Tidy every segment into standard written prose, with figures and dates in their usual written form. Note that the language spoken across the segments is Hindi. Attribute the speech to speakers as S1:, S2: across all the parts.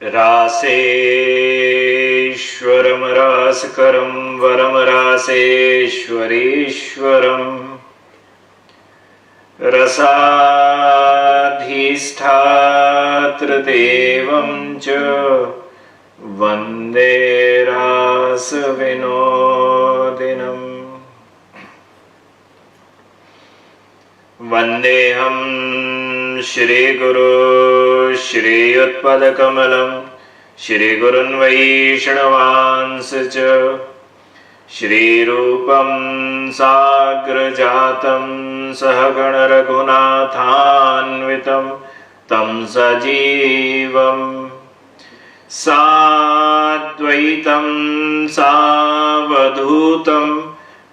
S1: रासेश्वरं रासकरं वरं रासेश्वरेश्वरम् रसाधिष्ठातृदेवं च वन्दे रासविनोदिनम्। वन्देऽहं श्रीगुरु श्रीयुत्पदकमलं श्रीगुरुन् वैष्णवांस च श्रीरूपं साग्रजातं सहगण रघुनाथान्वितं तं सजीवं साद्वैतं सावधूतं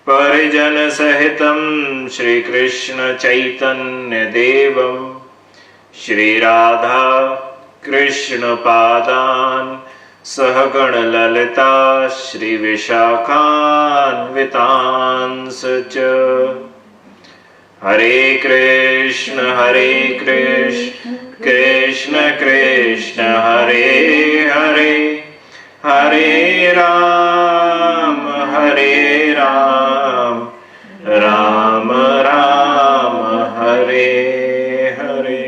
S1: परिजनसहितं श्रीकृष्ण चैतन्यदेवं श्रीराधा कृष्णपादान् सहगण ललिता श्रीविशाखान्वितांस च। हरे कृष्ण कृष्ण कृष्ण हरे हरे, हरे राम राम राम हरे हरे।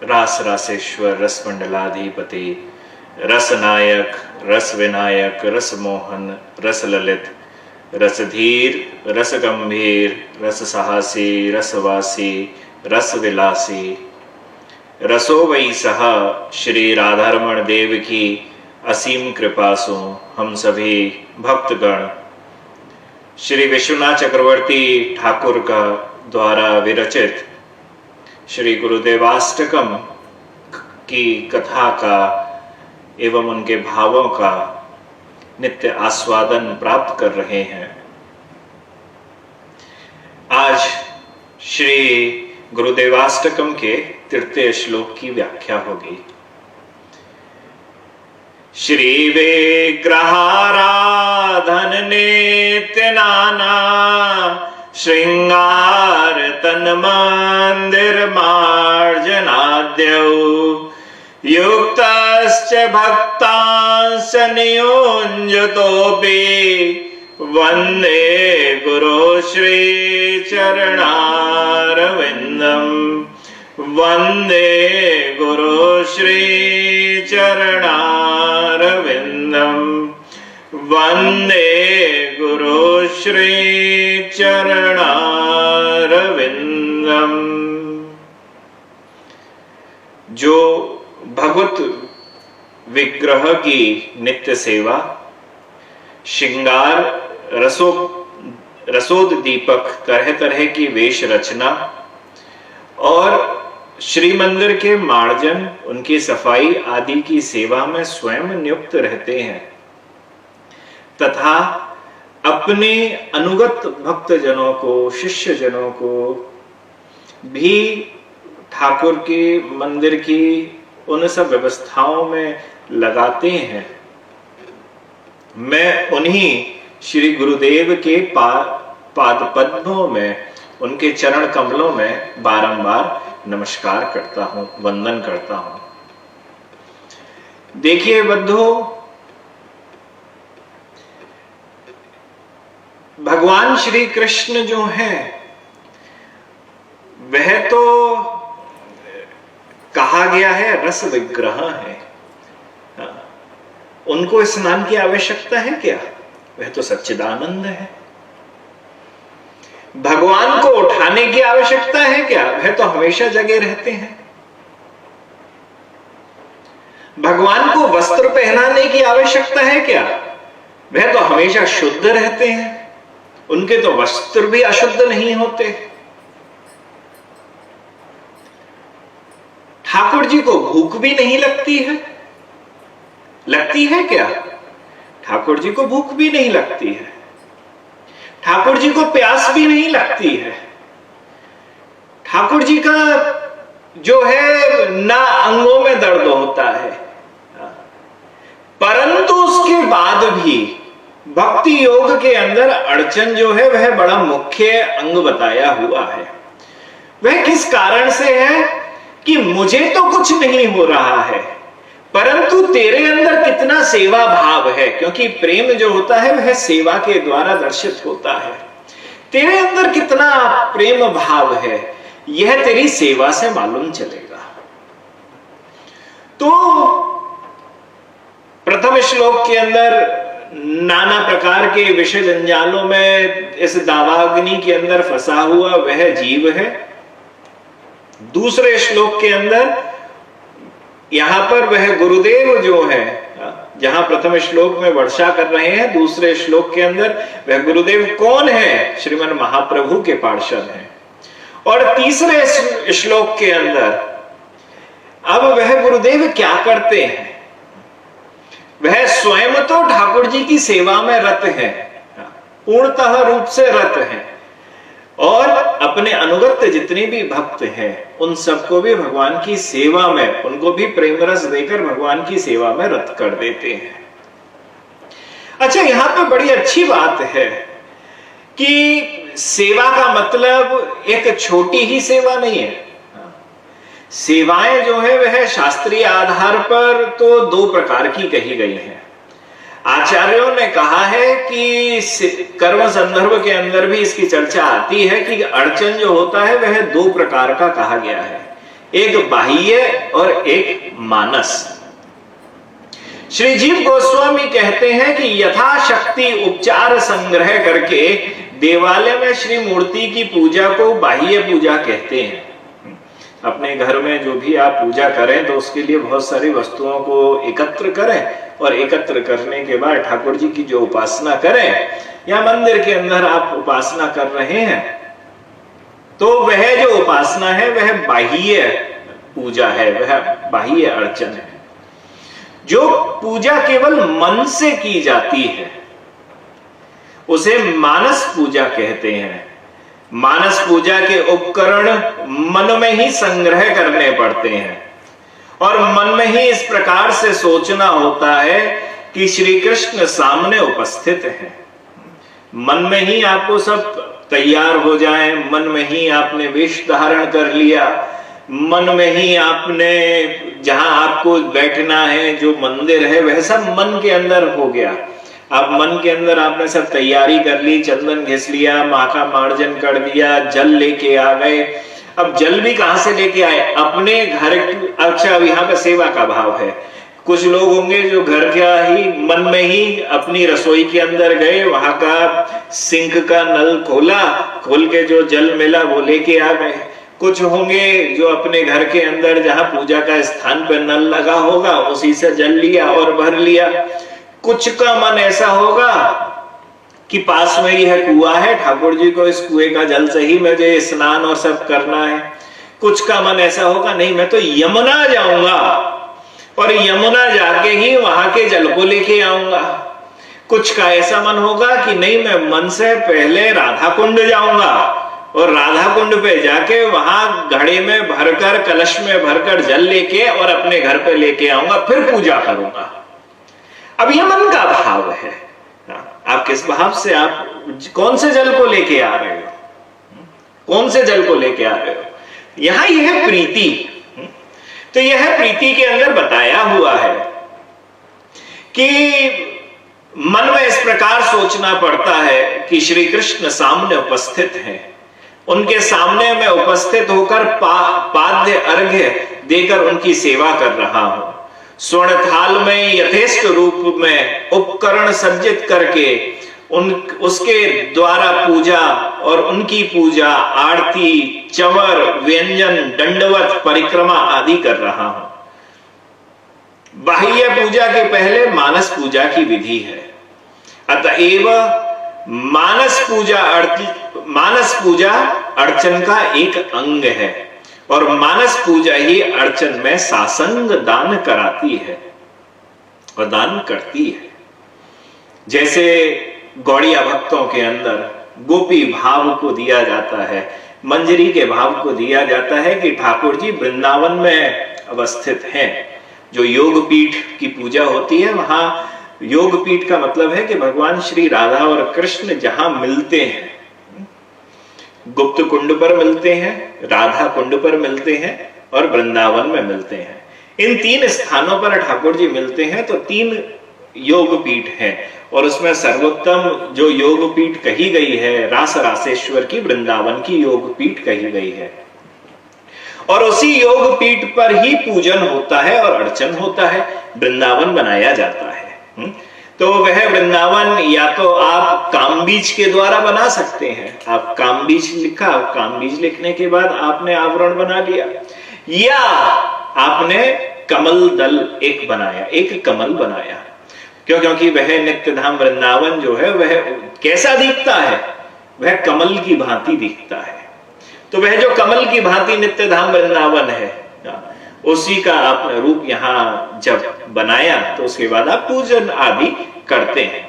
S1: रास रासेश्वर रसमंडलाधिपति रसनायक रस विनायक रस मोहन रस ललित रसधीर रस गंभीर रस साहसी रसवासी रस विलासी रसो वै सह श्री राधारमण देव की असीम कृपा सो हम सभी भक्तगण श्री विश्वनाथ चक्रवर्ती ठाकुर का द्वारा विरचित श्री गुरुदेवाष्टकम की कथा का एवं उनके भावों का नित्य आस्वादन प्राप्त कर रहे हैं। आज श्री गुरुदेवाष्टकम के तृतीय श्लोक की व्याख्या होगी। श्री विग्रहाराधन नित्य नाना श्रृंगार तन मंदिर मार्जनाद्यौ युक्तश्च भक्तांश्च नियुञ्जतोऽपि वन्दे गुरो श्री चरणारविन्दम् वन्दे गुरो श्री चरणारविन्दम् वन्दे गुरो श्री चरणारविन्दम्। जो भगवत विग्रह की नित्य सेवा, श्रृंगार, रसोद दीपक, तरह तरह की वेश रचना और श्री मंदिर के मार्जन, उनकी सफाई आदि की सेवा में स्वयं नियुक्त रहते हैं तथा अपने अनुगत भक्तजनों को, शिष्य जनों को भी ठाकुर के मंदिर की उन सब व्यवस्थाओं में लगाते हैं। मैं उन्हीं श्री गुरुदेव के पाद पद्मों में, उनके चरण कमलों में बारंबार नमस्कार करता हूं, वंदन करता हूं। देखिए बंधु, भगवान श्री कृष्ण जो हैं वह तो कहा गया है रस विग्रह है। उनको स्नान की आवश्यकता है क्या? वह तो सच्चिदानंद है। भगवान को उठाने की आवश्यकता है क्या? वह तो हमेशा जगे रहते हैं। भगवान को वस्त्र पहनाने की आवश्यकता है क्या? वह तो हमेशा शुद्ध रहते हैं। उनके तो वस्त्र भी अशुद्ध नहीं होते। ठाकुर जी को भूख भी नहीं लगती है। लगती है क्या? ठाकुर जी को भूख भी नहीं लगती है। ठाकुर जी को प्यास भी नहीं लगती है। ठाकुर जी का जो है ना अंगों में दर्द होता है, परंतु उसके बाद भी भक्ति योग के अंदर अड़चन जो है वह बड़ा मुख्य अंग बताया हुआ है। वह किस कारण से है कि मुझे तो कुछ नहीं हो रहा है, परंतु तेरे अंदर कितना सेवा भाव है, क्योंकि प्रेम जो होता है वह सेवा के द्वारा दर्शित होता है। तेरे अंदर कितना प्रेम भाव है यह तेरी सेवा से मालूम चलेगा। तो प्रथम श्लोक के अंदर नाना प्रकार के विषय जंजालों में इस दावाग्नि के अंदर फंसा हुआ वह जीव है। दूसरे श्लोक के अंदर यहां पर वह गुरुदेव जो है, जहां प्रथम श्लोक में वर्षा कर रहे हैं, दूसरे श्लोक के अंदर वह गुरुदेव कौन है? श्रीमन महाप्रभु के पार्षद हैं। और तीसरे श्लोक के अंदर अब वह गुरुदेव क्या करते हैं? वह स्वयं तो ठाकुर जी की सेवा में रत है, पूर्णतः रूप से रत है, और अपने अनुगत जितने भी भक्त हैं उन सबको भी भगवान की सेवा में, उनको भी प्रेम रस देकर भगवान की सेवा में रत कर देते हैं। अच्छा, यहां पे बड़ी अच्छी बात है कि सेवा का मतलब एक छोटी ही सेवा नहीं है। सेवाएं जो है वह शास्त्रीय आधार पर तो दो प्रकार की कही गई हैं। आचार्यों ने कहा है कि कर्म संदर्भ के अंदर भी इसकी चर्चा आती है कि अर्चन जो होता है वह दो प्रकार का कहा गया है, एक बाह्य और एक मानस। श्री जीव गोस्वामी कहते हैं कि यथाशक्ति उपचार संग्रह करके देवालय में श्री मूर्ति की पूजा को बाह्य पूजा कहते हैं। अपने घर में जो भी आप पूजा करें तो उसके लिए बहुत सारी वस्तुओं को एकत्र करें और एकत्र करने के बाद ठाकुर जी की जो उपासना करें, या मंदिर के अंदर आप उपासना कर रहे हैं तो वह जो उपासना है वह बाह्य पूजा है, वह बाह्य अर्चन है। जो पूजा केवल मन से की जाती है उसे मानस पूजा कहते हैं। मानस पूजा के उपकरण मन में ही संग्रह करने पड़ते हैं और मन में ही इस प्रकार से सोचना होता है कि श्री कृष्ण सामने उपस्थित हैं। मन में ही आपको सब तैयार हो जाए, मन में ही आपने वेश धारण कर लिया, मन में ही आपने जहां आपको बैठना है, जो मंदिर है वह सब मन के अंदर हो गया। अब मन के अंदर आपने सब तैयारी कर ली, चंदन घिस लिया, माँ का मार्जन कर दिया, जल लेके आ गए। अब जल भी कहां से लेके आए? अपने घर। अच्छा, अब यहाँ पे सेवा का भाव है। कुछ लोग होंगे जो घर का ही मन में ही अपनी रसोई के अंदर गए, वहां का सिंक का नल खोला, खोल के जो जल मिला वो लेके आ गए। कुछ होंगे जो अपने घर के अंदर जहां पूजा का स्थान पर नल लगा होगा उसी से जल लिया और भर लिया। कुछ का मन ऐसा होगा कि पास में ही है कुआं है, ठाकुर जी को इस कुएं का जल से ही मुझे स्नान और सब करना है। कुछ का मन ऐसा होगा, नहीं मैं तो यमुना जाऊंगा और यमुना जाके ही वहां के जल को लेके आऊंगा। कुछ का ऐसा मन होगा कि नहीं मैं मन से पहले राधा कुंड जाऊंगा और राधा कुंड पे जाके वहां घड़े में भरकर, कलश में भरकर जल लेके और अपने घर पे लेके आऊंगा, फिर पूजा करूंगा। अब यह मन का भाव है। आप किस भाव से, आप कौन से जल को लेके आ रहे हो, कौन से जल को लेके आ रहे हो? यहां यह प्रीति, तो यह प्रीति के अंदर बताया हुआ है कि मन में इस प्रकार सोचना पड़ता है कि श्री कृष्ण सामने उपस्थित हैं, उनके सामने मैं उपस्थित होकर पाद्य अर्घ्य देकर उनकी सेवा कर रहा हूं। स्वर्ण थाल में यथेष्ट रूप में उपकरण सज्जित करके उसके द्वारा पूजा और उनकी पूजा, आरती, चवर, व्यंजन, दंडवत, परिक्रमा आदि कर रहा हूं। बाह्य पूजा के पहले मानस पूजा की विधि है। अतएव मानस पूजा अर्चन का एक अंग है और मानस पूजा ही अर्चन में सासंग दान कराती है और दान करती है। जैसे गौड़िया भक्तों के अंदर गोपी भाव को दिया जाता है, मंजरी के भाव को दिया जाता है कि ठाकुर जी वृंदावन में अवस्थित हैं। जो योग पीठ की पूजा होती है, वहां योग पीठ का मतलब है कि भगवान श्री राधा और कृष्ण जहां मिलते हैं, गुप्त कुंड पर मिलते हैं, राधा कुंड पर मिलते हैं और वृंदावन में मिलते हैं। इन 3 स्थानों पर ठाकुर जी मिलते हैं तो 3 योग पीठ है, और उसमें सर्वोत्तम जो योग पीठ कही गई है रास रासेश्वर की, वृंदावन की योग पीठ कही गई है। और उसी योग पीठ पर ही पूजन होता है और अर्चन होता है, वृंदावन बनाया जाता है। तो वह वृंदावन या तो आप कामबीज के द्वारा बना सकते हैं, आप कामबीज लिखा, कामबीज लिखने के बाद आपने आवरण बना लिया, या आपने कमल दल एक बनाया, एक कमल बनाया। क्योंकि वह नित्य धाम वृंदावन जो है वह कैसा दिखता है, वह कमल की भांति दिखता है। तो वह जो कमल की भांति नित्य धाम वृंदावन है, उसी का आपने रूप यहां जब बनाया तो उसके बाद आप पूजन आदि करते हैं।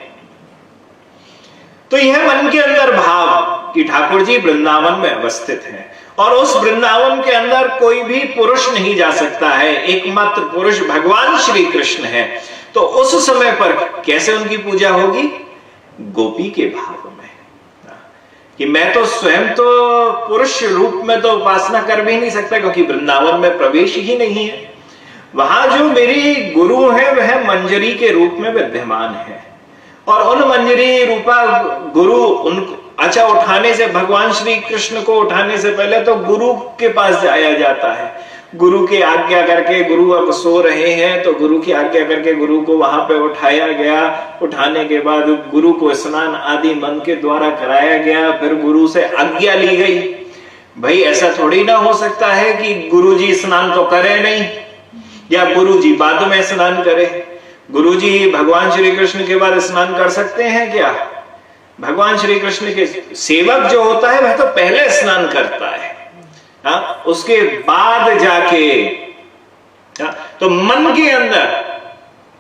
S1: तो यह मन के अंदर भाव कि ठाकुर जी वृंदावन में अवस्थित हैं, और उस वृंदावन के अंदर कोई भी पुरुष नहीं जा सकता है, एकमात्र पुरुष भगवान श्री कृष्ण है। तो उस समय पर कैसे उनकी पूजा होगी? गोपी के भाव में, कि मैं तो स्वयं तो पुरुष रूप में तो उपासना कर भी नहीं सकता, क्योंकि वृंदावन में प्रवेश ही नहीं है। वहां जो मेरी गुरु है वह मंजरी के रूप में विद्यमान है, और उन मंजरी रूपा गुरु उनको उठाने से, भगवान श्री कृष्ण को उठाने से पहले तो गुरु के पास जाया जाता है। गुरु की आज्ञा करके, गुरु अब सो रहे हैं तो गुरु की आज्ञा करके गुरु को वहां पे उठाया गया। उठाने के बाद गुरु को स्नान आदि मन के द्वारा कराया गया, फिर गुरु से आज्ञा ली गई। भाई ऐसा थोड़ी ना हो सकता है कि गुरु जी स्नान तो करे नहीं, या गुरु जी बाद में स्नान करे। गुरु जी भगवान श्री कृष्ण के बाद स्नान कर सकते हैं क्या? भगवान श्री कृष्ण के सेवक जो होता है वह तो पहले स्नान करता है, उसके बाद जाके। तो मन के अंदर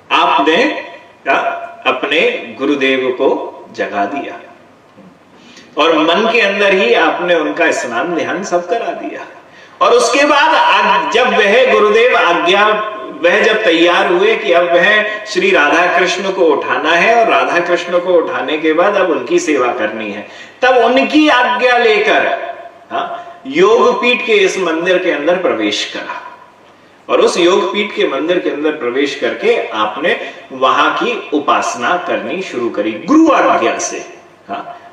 S1: आपने अपने गुरुदेव को जगा दिया, और मन के अंदर ही आपने उनका स्नान ध्यान सब करा दिया। और उसके बाद जब वह गुरुदेव आज्ञा, वह जब तैयार हुए कि अब वह श्री राधा कृष्ण को उठाना है, और राधा कृष्ण को उठाने के बाद अब उनकी सेवा करनी है, तब उनकी आज्ञा लेकर योगपीठ के इस मंदिर के अंदर प्रवेश करा। और उस योगपीठ के मंदिर के अंदर प्रवेश करके आपने वहां की उपासना करनी शुरू करी, गुरु आज्ञा से,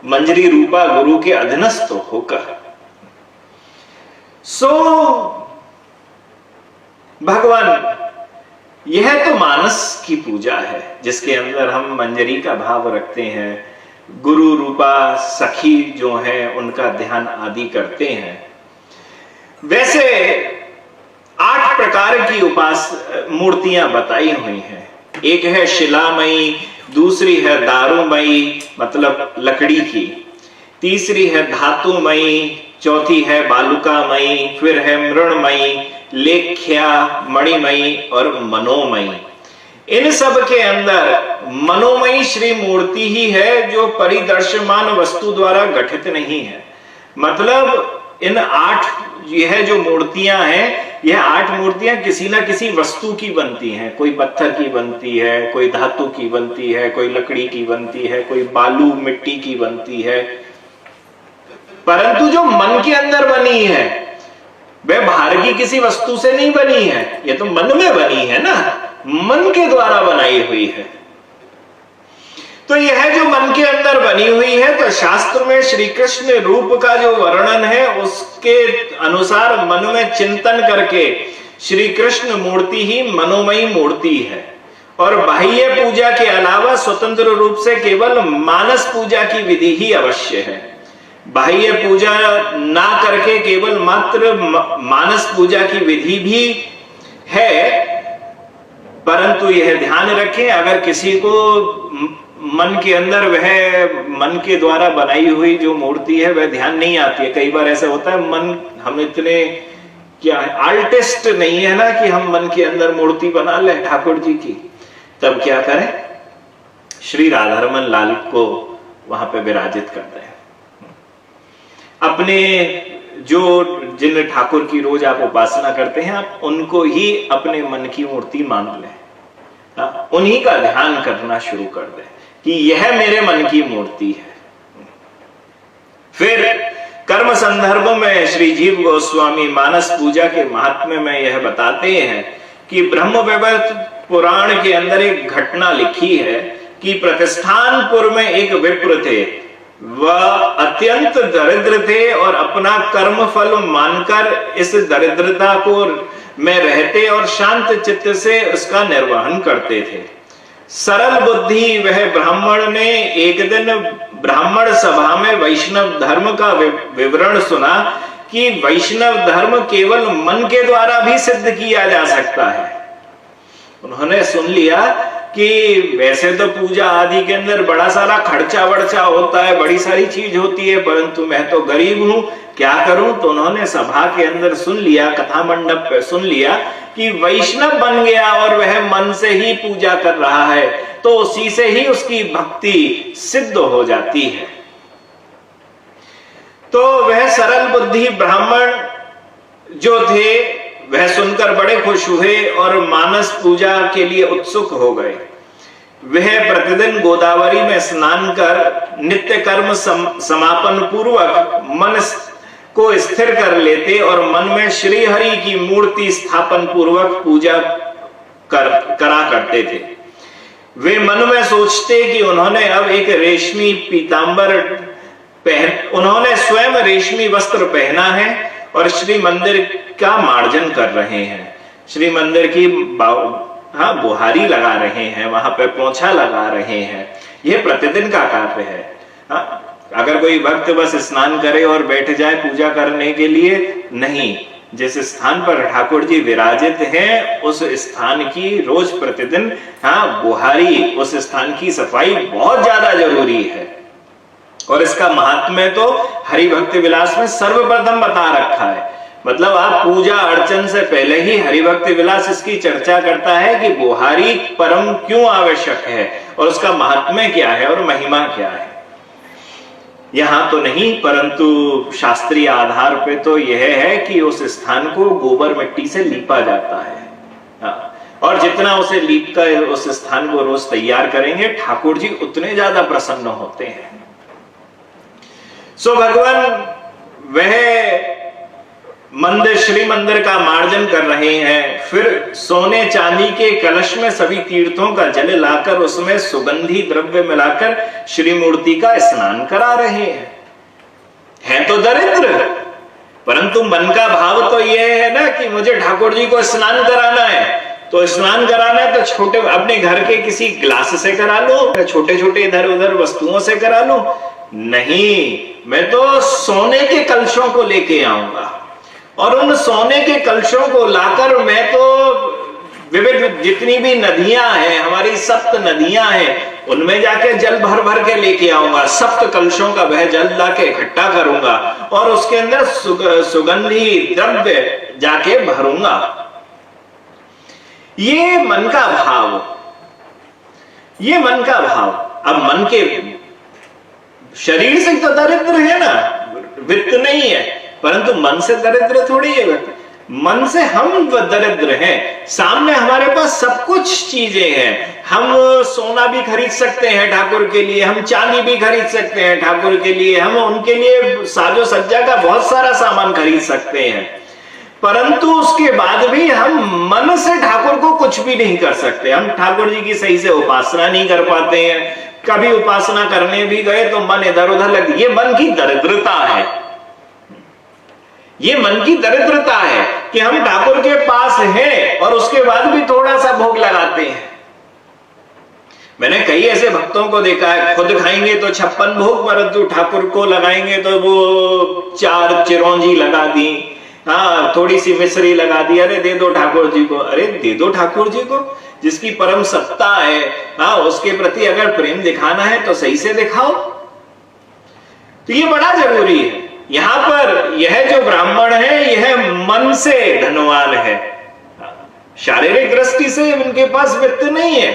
S1: मंजरी रूपा गुरु के अधीनस्थ होकर। सो भगवान, यह तो मानस की पूजा है जिसके अंदर हम मंजरी का भाव रखते हैं, गुरु रूपा सखी जो है उनका ध्यान आदि करते हैं। वैसे 8 प्रकार की मूर्तियां बताई हुई हैं। एक है शिलामयी, दूसरी है दारूमयी मतलब लकड़ी की, तीसरी है धातुमयी, चौथी है बालुकामयी, फिर है मृणमयी, लेख्या, मणिमयी और मनोमयी। इन सब के अंदर मनोमयी श्री मूर्ति ही है जो परिदर्शमान वस्तु द्वारा गठित नहीं है। मतलब इन 8 यह जो मूर्तियां हैं, यह 8 मूर्तियां किसी ना किसी वस्तु की बनती हैं। कोई पत्थर की बनती है, कोई धातु की बनती है, कोई लकड़ी की बनती है, कोई बालू मिट्टी की बनती है। परंतु जो मन के अंदर बनी है वह बाहर की किसी वस्तु से नहीं बनी है, यह तो मन में बनी है ना, मन के द्वारा बनाई हुई है। तो यह जो मन के अंदर बनी हुई है, तो शास्त्र में श्री कृष्ण रूप का जो वर्णन है उसके अनुसार मन में चिंतन करके श्री कृष्ण मूर्ति ही मनोमयी मूर्ति है। और बाह्य पूजा के अलावा स्वतंत्र रूप से केवल मानस पूजा की विधि ही अवश्य है। बाह्य पूजा ना करके केवल मात्र मानस पूजा की विधि भी है। परंतु यह ध्यान रखें, अगर किसी को मन के अंदर वह मन के द्वारा बनाई हुई जो मूर्ति है वह ध्यान नहीं आती है। कई बार ऐसा होता है, मन हम इतने क्या आर्टिस्ट नहीं है ना कि हम मन के अंदर मूर्ति बना ले ठाकुर जी की। तब क्या करें, श्री राधारमन लाल को वहां पे विराजित कर दें। अपने जो जिन ठाकुर की रोज आप उपासना करते हैं, आप उनको ही अपने मन की मूर्ति मान लें, उन्हीं का ध्यान करना शुरू कर दें कि यह मेरे मन की मूर्ति है। फिर कर्म संदर्भ में श्री जीव गोस्वामी मानस पूजा के महात्म्य में यह बताते हैं कि ब्रह्मवैवर्त पुराण के अंदर एक घटना लिखी है कि प्रतिष्ठानपुर में एक विप्र थे, वह अत्यंत दरिद्र थे और अपना कर्म फल मानकर इस दरिद्रता को में रहते और शांत चित्त से उसका निर्वहन करते थे। सरल बुद्धि वह ब्राह्मण ने एक दिन ब्राह्मण सभा में वैष्णव धर्म का विवरण सुना कि वैष्णव धर्म केवल मन के द्वारा भी सिद्ध किया जा सकता है। उन्होंने सुन लिया कि वैसे तो पूजा आदि के अंदर बड़ा सारा खर्चा वर्चा होता है, बड़ी सारी चीज होती है, परंतु मैं तो गरीब हूं, क्या करूं। तो उन्होंने सभा के अंदर सुन लिया, कथा मंडप पे सुन लिया कि वैष्णव बन गया और वह मन से ही पूजा कर रहा है, तो उसी से ही उसकी भक्ति सिद्ध हो जाती है। तो वह सरल बुद्धि ब्राह्मण जो थे वह सुनकर बड़े खुश हुए और मानस पूजा के लिए उत्सुक हो गए। वह प्रतिदिन गोदावरी में स्नान कर नित्य कर्म समापन पूर्वक मन को स्थिर कर लेते और मन में श्री हरि की मूर्ति स्थापन पूर्वक पूजा करा करते थे। वे मन में सोचते कि उन्होंने अब एक रेशमी पीतांबर उन्होंने स्वयं रेशमी वस्त्र पहना है और श्री मंदिर का मार्जन कर रहे हैं, श्री मंदिर की बुहारी लगा रहे हैं, वहां पे पोंछा लगा रहे हैं। यह प्रतिदिन का कार्य है। अगर कोई भक्त बस स्नान करे और बैठ जाए पूजा करने के लिए, नहीं। जिस स्थान पर ठाकुर जी विराजित हैं उस स्थान की रोज प्रतिदिन बुहारी, उस स्थान की सफाई बहुत ज्यादा जरूरी है। और इसका महात्म्य तो हरि भक्ति विलास में सर्वप्रथम बता रखा है। मतलब आप पूजा अर्चन से पहले ही हरि भक्ति विलास इसकी चर्चा करता है कि बुहारी परम क्यों आवश्यक है और उसका महात्म्य क्या है और महिमा क्या है। यहां तो नहीं, परंतु शास्त्रीय आधार पे तो यह है कि उस स्थान को गोबर मिट्टी से लीपा जाता है। और जितना उसे लीप कर उस स्थान को रोज तैयार करेंगे, ठाकुर जी उतने ज्यादा प्रसन्न होते हैं। सो भगवान वह मंदिर, श्री मंदिर का मार्जन कर रहे हैं। फिर सोने चांदी के कलश में सभी तीर्थों का जल लाकर उसमें सुगंधी द्रव्य मिलाकर श्री मूर्ति का स्नान करा रहे हैं तो दरिद्र, परंतु मन का भाव तो यह है ना कि मुझे ठाकुर जी को स्नान कराना है। तो स्नान कराना है तो छोटे अपने घर के किसी ग्लास से करा लो, छोटे छोटे इधर उधर वस्तुओं से करा लो। नहीं, मैं तो सोने के कलशों को लेके आऊंगा और उन सोने के कलशों को लाकर मैं तो विविध जितनी भी नदियां हैं, हमारी सप्त नदियां हैं, उनमें जाके जल भर भर के लेके आऊंगा। सप्त कलशों का वह जल लाके इकट्ठा करूंगा और उसके अंदर सुगंधी द्रव्य जाके भरूंगा। ये मन का भाव, ये मन का भाव। अब मन के शरीर से तो दरिद्र है ना, वित्त नहीं है, परंतु मन से दरिद्र थोड़ी है। मन से हम दरिद्र हैं। सामने हमारे पास सब कुछ चीजें हैं। हम सोना भी खरीद सकते हैं ठाकुर के लिए, हम चांदी भी खरीद सकते हैं ठाकुर के लिए, हम उनके लिए साजो सज्जा का बहुत सारा सामान खरीद सकते हैं, परंतु उसके बाद भी हम मन से ठाकुर को कुछ भी नहीं कर सकते। हम ठाकुर जी की सही से उपासना नहीं कर पाते हैं। कभी उपासना करने भी गए तो मन इधर उधर लग, ये मन की दरिद्रता है। ये मन की दरिद्रता है कि हम ठाकुर के पास हैं और उसके बाद भी थोड़ा सा भोग लगाते हैं। मैंने कई ऐसे भक्तों को देखा है, खुद खाएंगे तो 56 भोग, परंतु ठाकुर को लगाएंगे तो वो 4 चिरौंजी लगा दी, थोड़ी सी मिश्री लगा दी, अरे दे दो ठाकुर जी को। अरे दे दो ठाकुर जी को, जिसकी परम सत्ता है, उसके प्रति अगर प्रेम दिखाना है तो सही से दिखाओ। तो ये बड़ा जरूरी है। यहां पर यह जो ब्राह्मण है यह मन से धनवान है। शारीरिक दृष्टि से उनके पास वित्त नहीं है,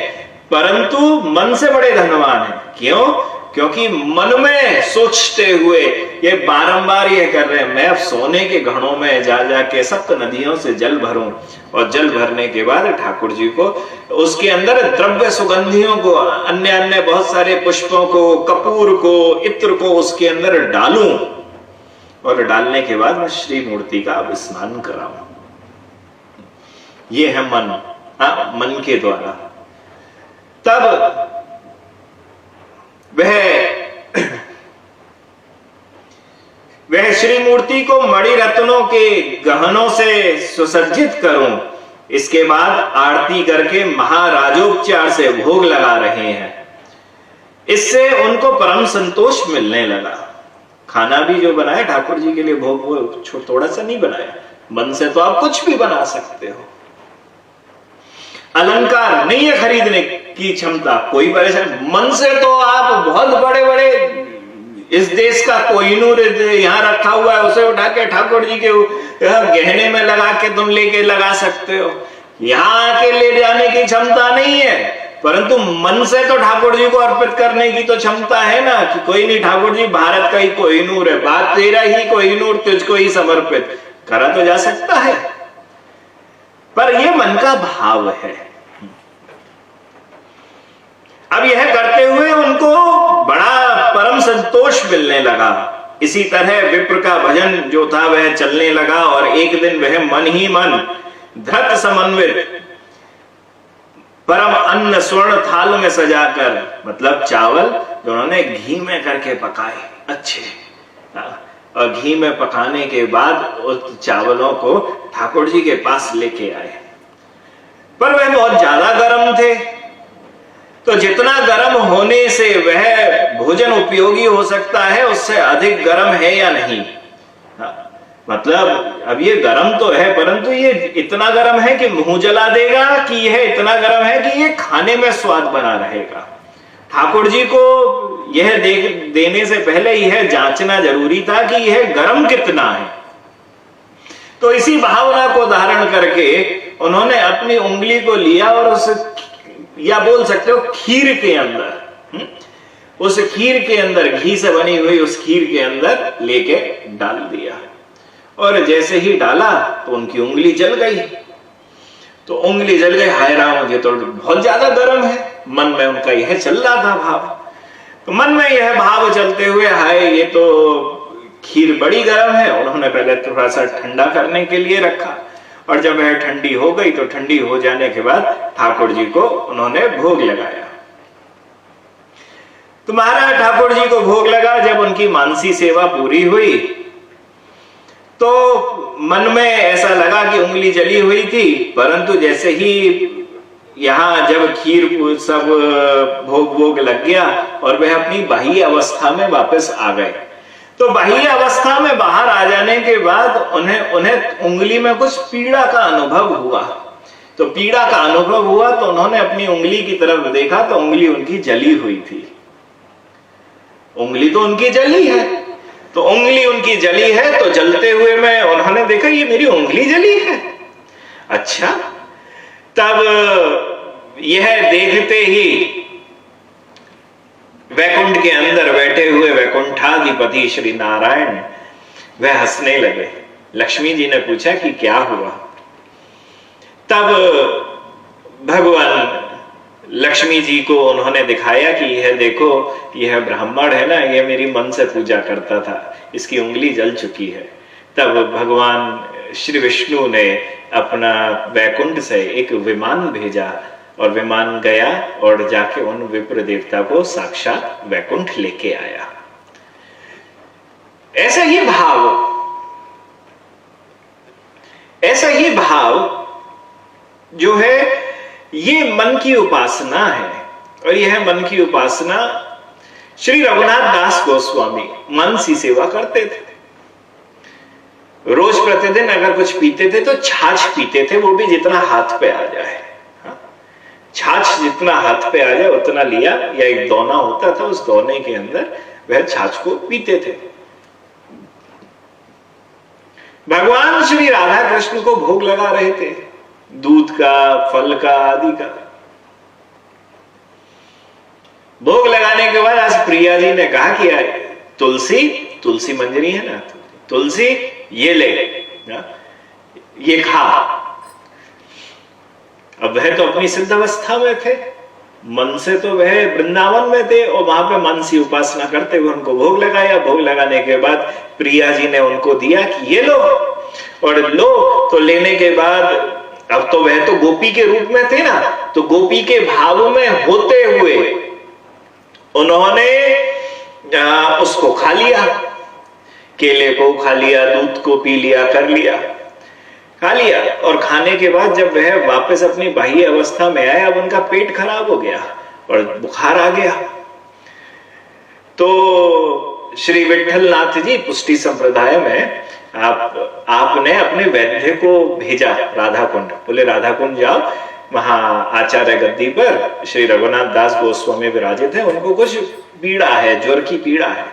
S1: परंतु मन से बड़े धनवान है। क्यों? क्योंकि मन में सोचते हुए ये बारंबार ये कर रहे हैं, मैं अब सोने के घड़ों में जा जाके सप्त नदियों से जल भरूं और जल भरने के बाद ठाकुर जी को उसके अंदर द्रव्य सुगंधियों को, अन्य अन्य बहुत सारे पुष्पों को, कपूर को, इत्र को उसके अंदर डालूं और डालने के बाद मैं श्री मूर्ति का अब स्नान कराऊं। ये है मन, हाँ, मन के द्वारा। तब वह श्री मूर्ति को मणि रत्नों के गहनों से सुसज्जित करूं, इसके बाद आरती करके महाराजोपचार से भोग लगा रहे हैं। इससे उनको परम संतोष मिलने लगा। खाना भी जो बनाया ठाकुर जी के लिए भोग, वो थोड़ा सा नहीं बनाया, मन से तो आप कुछ भी बना सकते हो। अलंकार नहीं है खरीदने की क्षमता, कोई परेशान, मन से तो आप बहुत बड़े बड़े, इस देश का कोहिनूर यहां रखा हुआ है, उसे उठा के ठाकुर जी के गहने में लगा के तुम लेके लगा सकते हो। यहां आके ले जाने की क्षमता नहीं है, परंतु मन से तो ठाकुर जी को अर्पित करने की तो क्षमता है ना, कि कोई नहीं, ठाकुर जी भारत का ही कोहिनूर है, बात तेरा ही कोहिनूर, तुझको ही समर्पित करा तो जा सकता है। पर यह मन का भाव है। अब यह करते हुए उनको बड़ा परम संतोष मिलने लगा। इसी तरह विप्र का भजन जो था वह चलने लगा, और एक दिन वह मन ही मन धृत समन्वित परम अन्न स्वर्ण थाल में सजाकर, मतलब चावल जो उन्होंने घी में करके पकाए अच्छे, और घी में पकाने के बाद उस चावलों को ठाकुर जी के पास लेके आए। पर वह बहुत ज्यादा गर्म थे, तो जितना गर्म होने से वह भोजन उपयोगी हो सकता है, उससे अधिक गर्म है या नहीं। मतलब अब ये गर्म तो है, परंतु ये इतना गर्म है कि मुंह जला देगा, कि यह इतना गर्म है कि ये खाने में स्वाद बना रहेगा। ठाकुर जी को यह देने से पहले यह जांचना जरूरी था कि यह गर्म कितना है। तो इसी भावना को धारण करके उन्होंने अपनी उंगली को लिया और उस, या बोल सकते हो खीर के अंदर, उस खीर के अंदर, घी से बनी हुई उस खीर के अंदर लेके डाल दिया। और जैसे ही डाला तो उनकी उंगली जल गई। तो उंगली जल गई, हाय राम, मुझे तो बहुत ज्यादा गर्म है। मन में उनका यह चल रहा था भाव। तो मन में यह भाव चलते हुए, हाय ये तो खीर बड़ी गर्म है। उन्होंने पहले थोड़ा सा ठंडा करने के लिए रखा, और जब वह ठंडी हो गई तो ठंडी हो जाने के बाद ठाकुर जी को उन्होंने भोग लगाया। तो महाराज ठाकुर जी को भोग लगा। जब उनकी मानसी सेवा पूरी हुई तो मन में ऐसा लगा कि उंगली जली हुई थी, परंतु जैसे ही यहां जब खीर सब भोग लग गया और वह अपनी बाह्य अवस्था में वापस आ गए, तो बाह्य अवस्था में बाहर आ जाने के बाद उन्हें उंगली में कुछ पीड़ा का अनुभव हुआ। तो पीड़ा का अनुभव हुआ तो उन्होंने अपनी उंगली की तरफ देखा, तो उंगली उनकी जली हुई थी। उंगली तो उनकी जली है, तो उंगली उनकी जली है, तो जलते हुए में उन्होंने देखा ये मेरी उंगली जली है। अच्छा, तब यह देखते ही वैकुंठ के अंदर बैठे हुए वैकुंठाधिपति श्री नारायण वह हंसने लगे। लक्ष्मी जी ने पूछा कि क्या हुआ? तब भगवान लक्ष्मी जी को उन्होंने दिखाया कि यह देखो, यह ब्राह्मण है ना, यह मेरी मन से पूजा करता था, इसकी उंगली जल चुकी है। तब भगवान श्री विष्णु ने अपना वैकुंठ से एक विमान भेजा, और विमान गया और जाके उन विप्र देवता को साक्षात वैकुंठ लेके आया। ऐसा ही भाव जो है, ये मन की उपासना है। और यह मन की उपासना श्री रघुनाथ दास गोस्वामी मानसी सेवा करते थे। रोज प्रतिदिन अगर कुछ पीते थे तो छाछ पीते थे, वो भी जितना हाथ पे आ जाए। छाछ जितना हाथ पे आ जाए उतना लिया, या एक दोना होता था, उस दोने के अंदर वह छाछ को पीते थे। भगवान श्री राधा कृष्ण को भोग लगा रहे थे, दूध का, फल का, आदि का। भोग लगाने के बाद आज प्रिया जी ने कहा कि तुलसी मंजरी है ना, तुलसी ये ले, ये खा। अब वह तो अपनी सिद्ध अवस्था में थे, मन से तो वह वृंदावन में थे, और वहां पे मानसी उपासना करते हुए उनको भोग लगाया। भोग लगाने के बाद प्रिया जी ने उनको दिया कि ये लो, और लो। तो लेने के बाद अब तो वह तो गोपी के रूप में थे ना, तो गोपी के भाव में होते हुए उन्होंने उसको खा लिया, केले को खा लिया, दूध को पी लिया, कर लिया, खा लिया। और खाने के बाद जब वह वापस अपनी बाह्य अवस्था में आए, अब उनका पेट खराब हो गया और बुखार आ गया। तो श्री विठलनाथ जी पुष्टि संप्रदाय में आपने अपने वैद्य को भेजा राधा कुंड, बोले राधा कुंड जाओ, वहां आचार्य गद्दी पर श्री रघुनाथ दास गोस्वामी विराजित है, उनको कुछ पीड़ा है, ज्वर की पीड़ा है।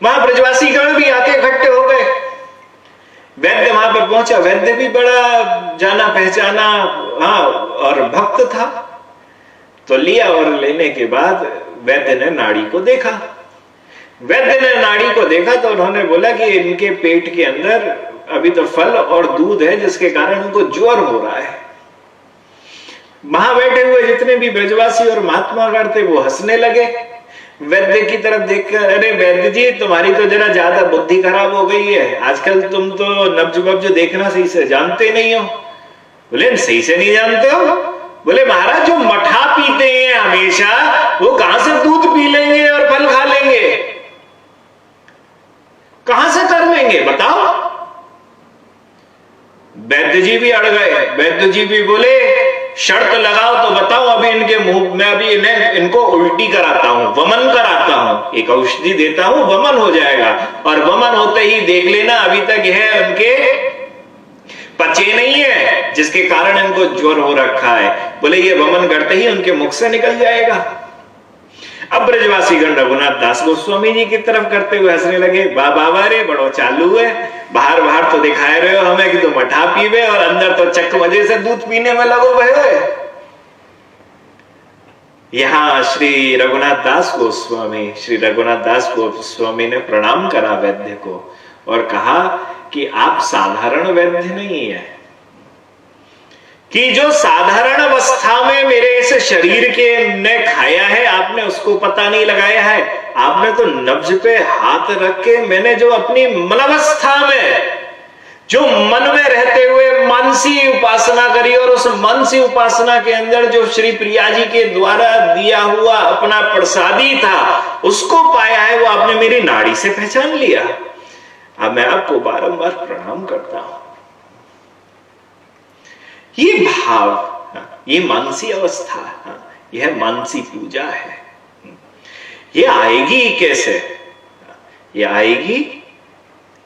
S1: वहां ब्रजवासी गण भी आके इकट्ठे हो गए, वैद्य वहां पर पहुंचा। वैद्य भी बड़ा जाना पहचाना, हाँ, और भक्त था। तो लिया और लेने के बाद वैद्य ने नाड़ी को देखा। वैद्य ने नाड़ी को देखा तो उन्होंने बोला कि इनके पेट के अंदर अभी तो फल और दूध है, जिसके कारण उनको ज्वर हो रहा है। वहां बैठे हुए जितने भी ब्रजवासी और महात्मागण थे वो हंसने लगे। वैद्य की तरफ देखकर, अरे वैद्य जी, तुम्हारी तो जरा ज्यादा बुद्धि खराब हो गई है, आजकल तुम तो नब्ज वब्ज देखना सही से जानते नहीं हो। बोले सही से नहीं जानते हो? बोले महाराज, जो मठा पीते हैं हमेशा, वो कहां से दूध पी लेंगे और फल खा लेंगे? कहां से कर लेंगे बताओ? वैद्य जी भी अड़ गए। वैद्य जी भी बोले शर्त लगाओ तो बताओ, अभी इनके मुंह में अभी इनको उल्टी कराता हूं, वमन कराता हूं, एक औषधि देता हूं, वमन हो जाएगा। और वमन होते ही देख लेना, अभी तक यह उनके पचे नहीं है, जिसके कारण इनको ज्वर हो रखा है। बोले ये वमन करते ही उनके मुख से निकल जाएगा। अब ब्रजवासी गण रघुनाथ दास गोस्वामी जी की तरफ करते हुए हंसने लगे। बाबा रे बड़ो चालू है, बाहर बाहर तो दिखाए रहे हो हमें कि तुम मठा पीवे और अंदर तो चक मजे से दूध पीने में लगो भय। यहां श्री रघुनाथ दास गोस्वामी ने प्रणाम करा वैद्य को और कहा कि आप साधारण वैद्य नहीं है, कि जो साधारण अवस्था में मेरे इस शरीर के ने खाया है, आपने उसको पता नहीं लगाया है। आपने तो नब्ज पे हाथ रख के मैंने जो अपनी मनावस्था में, जो मन में रहते हुए मानसी उपासना करी, और उस मानसी उपासना के अंदर जो श्री प्रिया जी के द्वारा दिया हुआ अपना प्रसादी था, उसको पाया है, वो आपने मेरी नाड़ी से पहचान लिया। अब मैं आपको बारंबार प्रणाम करता हूं। ये भाव, ये मानसी अवस्था, यह मानसी पूजा है। ये आएगी कैसे? ये आएगी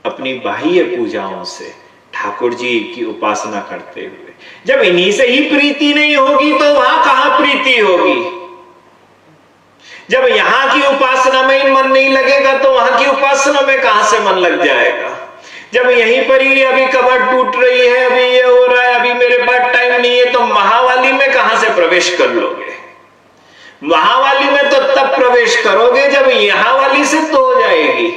S1: अपनी बाह्य पूजाओं से, ठाकुर जी की उपासना करते हुए। जब इन्हीं से ही प्रीति नहीं होगी तो वहां कहां प्रीति होगी? जब यहां की उपासना में ही मन नहीं लगेगा तो वहां की उपासना में कहां से मन लग जाएगा? जब यहीं पर ही अभी कबर टूट रही है, अभी ये हो रहा है, अभी मेरे पास टाइम नहीं है, तो महावाली में कहां से प्रवेश कर लोगे? महावाली में तो तब प्रवेश करोगे जब यहां वाली से तो हो जाएगी,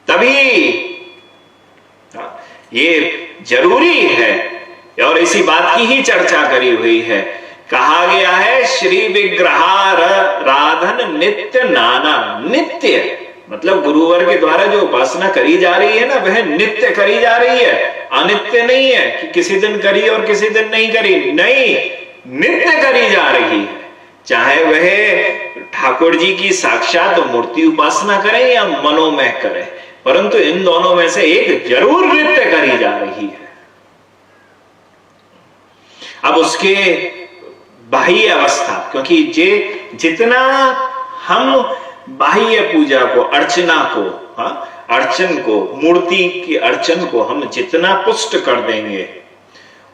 S1: तभी। ये जरूरी है और इसी बात की ही चर्चा करी हुई है। कहा गया है श्री विग्रहार राधन नित्य नाना। नित्य मतलब गुरुवर के द्वारा जो उपासना करी जा रही है ना, वह नित्य करी जा रही है, अनित्य नहीं है कि किसी दिन करी और किसी दिन नहीं करी। नहीं, नित्य करी जा रही है। चाहे वह ठाकुर जी की साक्षात मूर्ति उपासना करें या मनोमय करें, परंतु इन दोनों में से एक जरूर नित्य करी जा रही है। अब उसके बाह्य अवस्था, क्योंकि जितना हम बाह्य पूजा को, अर्चना को, अर्चन को, मूर्ति की अर्चन को हम जितना पुष्ट कर देंगे,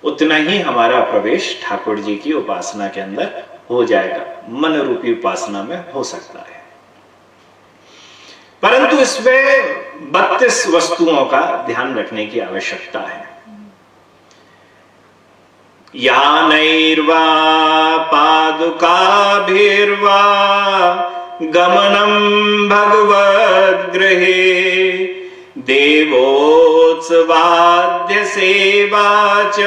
S1: उतना ही हमारा प्रवेश ठाकुर जी की उपासना के अंदर हो जाएगा, मन रूपी उपासना में हो सकता है। परंतु इसमें 32 वस्तुओं का ध्यान रखने की आवश्यकता है। यानैर्वा पादुकाभिर्वा गमनम् भगवद्गृहे देवोत्सवाद्य सेवा च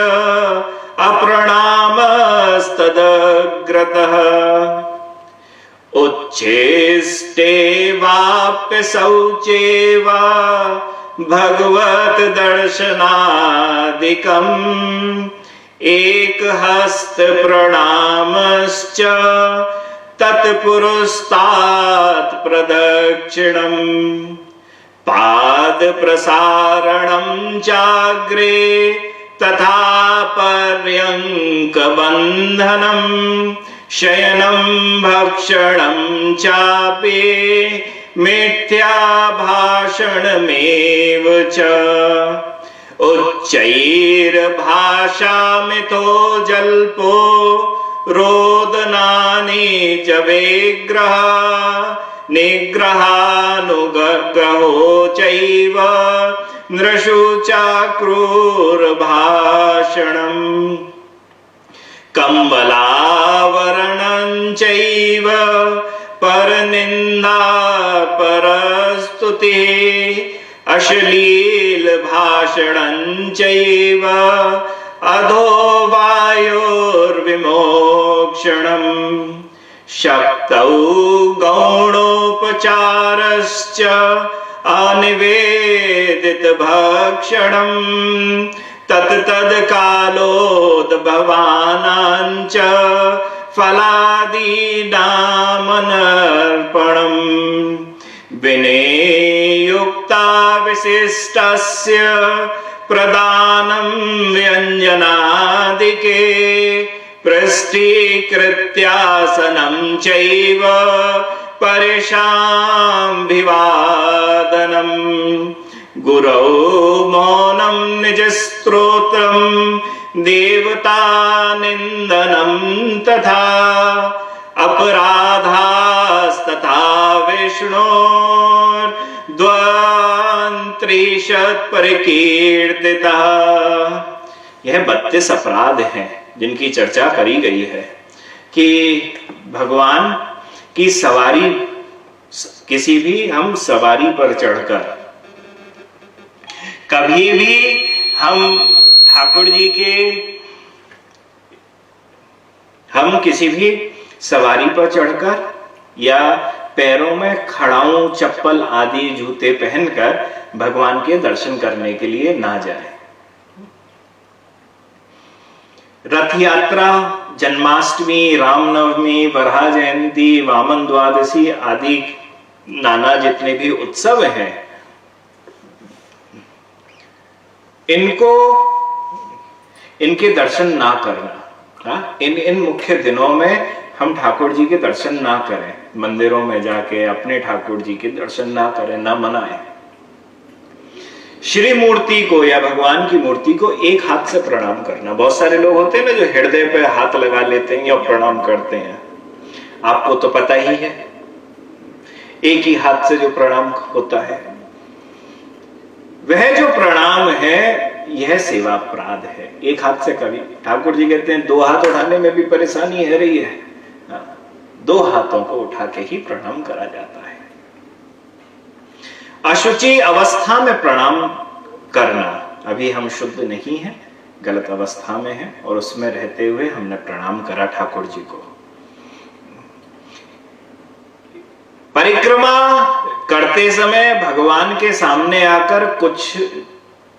S1: अप्रणामस्तदग्रतः उच्छिष्टे वाप्य शौचे वा भगवत दर्शनादिकम् एकहस्त प्रणामश्च तत्पुरस्तात् प्रदक्षिणम् पाद प्रसारणं चाग्रे तथा पर्यंक बंधनं शयनं भक्षणं चापि मिथ्या भाषणमेव च उच्चैर्भाषामितो जल्पो रोदनानि च विग्रह निग्रहानुग्रहो चैव नृषु चाक्रूरभाषणम् कम्बलावरणं चैव परनिन्दा परस्तुतिः अश्लील भाषणं चैव अधो वायोर्विमोक्षणम् शक्तौ गौणोपचारश्च अनिवेदित भक्षणम् तत्तत्कालोद्भवानाञ्च फलादीनामनर्पणम् विनेयुक्ता विशिष्टस्य प्रदानं व्यञ्जनादिके पृष्ठीकृत्यासनं चैव परेशाम्भिवादनम् गुरौ मौनं निजस्तोत्रं देवतानिन्दनं तथा अपराधास्तथा विष्णोर्द्वान्त्रिशत् परिकीर्तितः। यह 32 अपराध हैं जिनकी चर्चा करी गई है कि भगवान की सवारी, किसी भी हम सवारी पर चढ़कर कभी भी हम ठाकुर जी के, हम किसी भी सवारी पर चढ़कर या पैरों में खड़ाऊं चप्पल आदि जूते पहनकर भगवान के दर्शन करने के लिए ना जाए। रथ यात्रा, जन्माष्टमी, रामनवमी, वरहा जयंती, वामन द्वादशी आदि नाना जितने भी उत्सव हैं, इनके दर्शन ना करना। इन मुख्य दिनों में हम ठाकुर जी के दर्शन ना करें, मंदिरों में जाके अपने ठाकुर जी के दर्शन ना करें, ना मनाएं। श्री मूर्ति को या भगवान की मूर्ति को एक हाथ से प्रणाम करना। बहुत सारे लोग होते हैं ना जो हृदय पे हाथ लगा लेते हैं या प्रणाम करते हैं। आपको तो पता ही है, एक ही हाथ से जो प्रणाम होता है, वह जो प्रणाम है यह सेवा अपराध है। एक हाथ से कभी, ठाकुर जी कहते हैं 2 हाथ उठाने में भी परेशानी है रही है, 2 हाथों को उठा के ही प्रणाम करा जाता है। अशुचि अवस्था में प्रणाम करना, अभी हम शुद्ध नहीं हैं, गलत अवस्था में हैं और उसमें रहते हुए हमने प्रणाम करा ठाकुर जी को। परिक्रमा करते समय भगवान के सामने आकर कुछ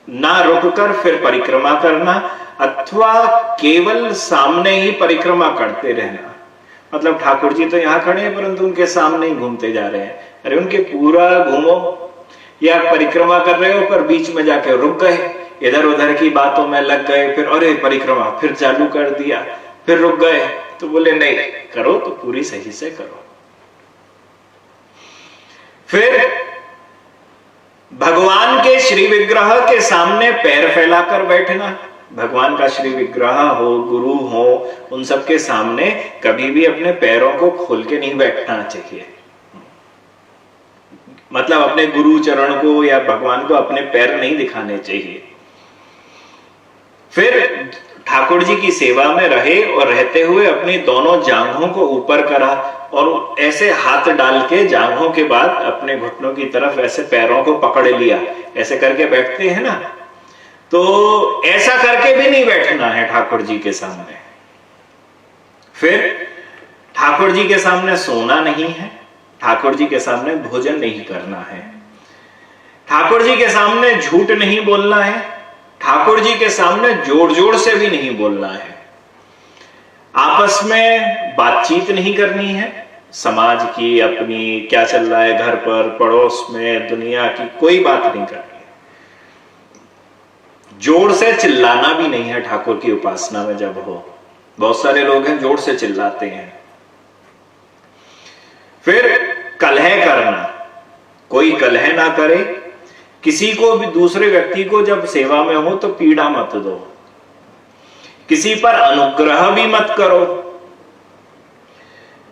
S1: ना रुककर फिर परिक्रमा करना, अथवा केवल सामने ही परिक्रमा करते रहना। मतलब ठाकुर जी तो यहां खड़े हैं परंतु उनके सामने ही घूमते जा रहे हैं। अरे उनके पूरा घूमो, या परिक्रमा कर रहे हो पर बीच में जाके रुक गए, इधर उधर की बातों में लग गए, फिर अरे परिक्रमा फिर चालू कर दिया, फिर रुक गए, तो बोले नहीं करो तो पूरी सही से करो। फिर भगवान के श्री विग्रह के सामने पैर फैलाकर बैठना। भगवान का श्री विग्रह हो, गुरु हो, उन सब के सामने कभी भी अपने पैरों को खोल के नहीं बैठना चाहिए। मतलब अपने गुरु चरण को या भगवान को अपने पैर नहीं दिखाने चाहिए। फिर ठाकुर जी की सेवा में रहे और रहते हुए अपनी दोनों जांघों को ऊपर करा और ऐसे हाथ डाल के जांघों के बाद अपने घुटनों की तरफ ऐसे पैरों को पकड़ लिया, ऐसे करके बैठते हैं ना, तो ऐसा करके भी नहीं बैठना है ठाकुर जी के सामने। फिर ठाकुर जी के सामने सोना नहीं है, ठाकुर जी के सामने भोजन नहीं करना है। ठाकुर जी के सामने झूठ नहीं बोलना है, ठाकुर जी के सामने जोर जोर से भी नहीं बोलना है, आपस में बातचीत नहीं करनी है, समाज की, अपनी क्या चल रहा है घर पर, पड़ोस में, दुनिया की कोई बात नहीं करनी है। जोर से चिल्लाना भी नहीं है ठाकुर की उपासना में जब हो। बहुत सारे लोग हैं जोर से चिल्लाते हैं। फिर कलह करना, कोई कलह ना करे, किसी को भी, दूसरे व्यक्ति को जब सेवा में हो तो पीड़ा मत दो, किसी पर अनुग्रह भी मत करो,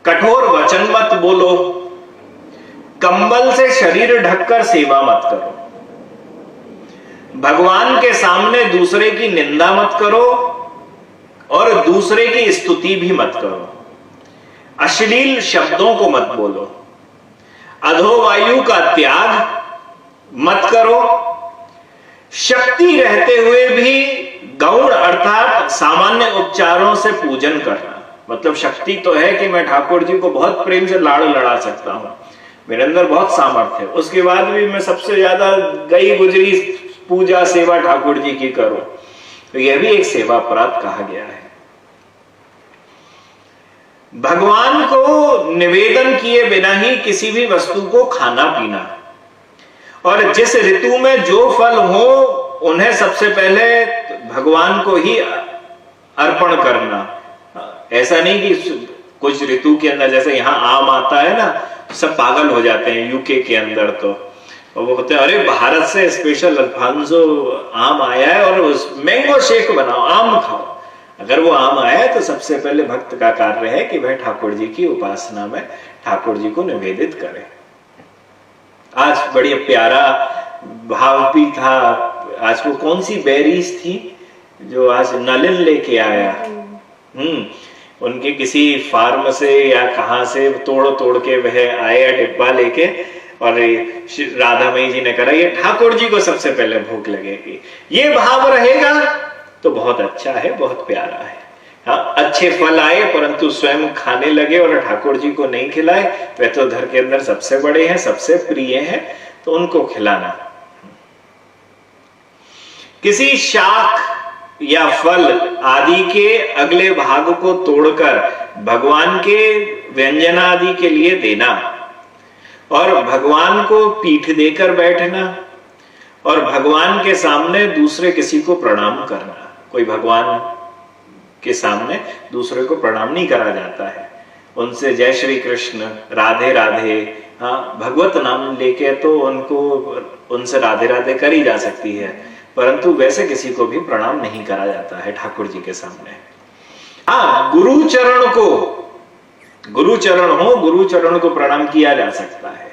S1: कठोर वचन मत बोलो, कंबल से शरीर ढककर सेवा मत करो, भगवान के सामने दूसरे की निंदा मत करो और दूसरे की स्तुति भी मत करो, अश्लील शब्दों को मत बोलो, अधोवायु का त्याग मत करो, शक्ति रहते हुए भी गौण अर्थात सामान्य उपचारों से पूजन करना। मतलब शक्ति तो है कि मैं ठाकुर जी को बहुत प्रेम से लाड़ लड़ा सकता हूं, मेरे अंदर बहुत सामर्थ्य है, उसके बाद भी मैं सबसे ज्यादा गई गुजरी पूजा सेवा ठाकुर जी की करूं, तो यह भी एक सेवा अपराध कहा गया है। भगवान को निवेदन किए बिना ही किसी भी वस्तु को खाना पीना, और जिस ऋतु में जो फल हो उन्हें सबसे पहले भगवान को ही अर्पण करना। ऐसा नहीं कि कुछ ऋतु के अंदर, जैसे यहाँ आम आता है ना, सब पागल हो जाते हैं यूके के अंदर, तो वो कहते हैं अरे भारत से स्पेशल अल्फांसो आम आया है और उस मैंगो शेक बनाओ, आम खाओ। अगर वो आम आया है तो सबसे पहले भक्त का कार्य है कि वह ठाकुर जी की उपासना में ठाकुर जी को निवेदित करे। आज बड़ी प्यारा भाव भी था, आज वो कौन सी बेरीज थी जो आज नलिन लेके आया, उनके किसी फार्म से या कहां से तोड़ तोड़ के वह आया डिब्बा लेके, और राधा मई जी ने कहा ये ठाकुर जी को सबसे पहले भूख लगेगी। ये भाव रहेगा तो बहुत अच्छा है, बहुत प्यारा है। हाँ, अच्छे फल आए परंतु स्वयं खाने लगे और ठाकुर जी को नहीं खिलाए, वे तो घर के अंदर सबसे बड़े हैं, सबसे प्रिय हैं, तो उनको खिलाना। किसी शाक या फल आदि के अगले भाग को तोड़कर भगवान के व्यंजन आदि के लिए देना, और भगवान को पीठ देकर बैठना, और भगवान के सामने दूसरे किसी को प्रणाम करना। कोई भगवान के सामने दूसरे को प्रणाम नहीं करा जाता है, उनसे जय श्री कृष्ण, राधे राधे, हाँ भगवत नाम लेके तो उनको, उनसे राधे राधे करी जा सकती है, परंतु वैसे किसी को भी प्रणाम नहीं करा जाता है ठाकुर जी के सामने। हाँ, गुरु चरण को, गुरु चरण हो, गुरु चरण को प्रणाम किया जा सकता है,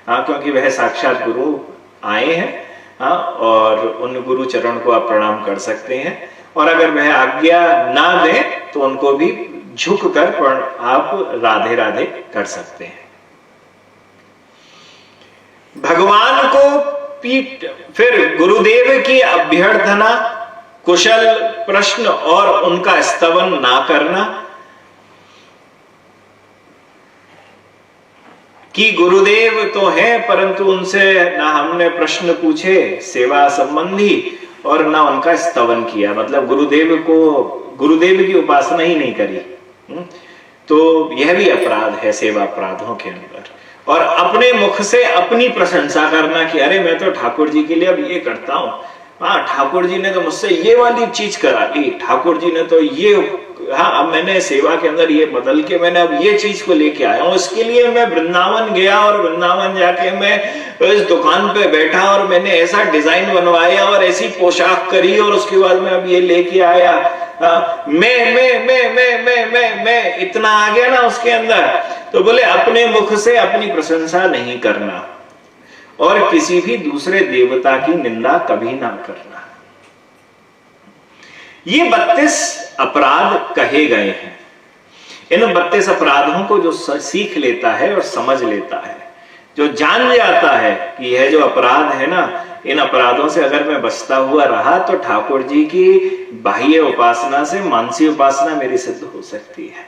S1: हाँ, क्योंकि वह साक्षात गुरु आए हैं, हाँ, और उन गुरु चरण को आप प्रणाम कर सकते हैं। और अगर वह आज्ञा ना दे तो उनको भी झुक कर आप राधे राधे कर सकते हैं। भगवान को पीठ, फिर गुरुदेव की अभ्यर्थना, कुशल प्रश्न और उनका स्तवन ना करना, कि गुरुदेव तो है परंतु उनसे ना हमने प्रश्न पूछे सेवा संबंधी और ना उनका स्तवन किया, मतलब गुरुदेव की उपासना ही नहीं करी, तो यह भी अपराध है सेवा अपराधों के अंदर। और अपने मुख से अपनी प्रशंसा करना कि अरे मैं तो ठाकुर जी के लिए अब ये करता हूँ, हाँ ठाकुर जी ने तो मुझसे ये वाली चीज करा ली, ठाकुर जी ने तो ये, हाँ अब मैंने सेवा के अंदर ये बदल के मैंने अब ये चीज को लेके आया हूँ, इसके लिए मैं वृंदावन गया और वृंदावन जाके मैं इस दुकान पे बैठा और मैंने ऐसा डिजाइन बनवाया और ऐसी पोशाक करी और उसके बाद मैं अब ये लेके आया। मैं इतना आ गया ना उसके अंदर। तो बोले अपने मुख से अपनी प्रशंसा नहीं करना और किसी भी दूसरे देवता की निंदा कभी ना करना। ये 32 अपराध कहे गए हैं। इन 32 अपराधों को जो सीख लेता है और समझ लेता है, जो जान जाता है कि यह जो अपराध है ना, इन अपराधों से अगर मैं बचता हुआ रहा तो ठाकुर जी की बाह्य उपासना से मानसी उपासना मेरी सिद्ध हो सकती है,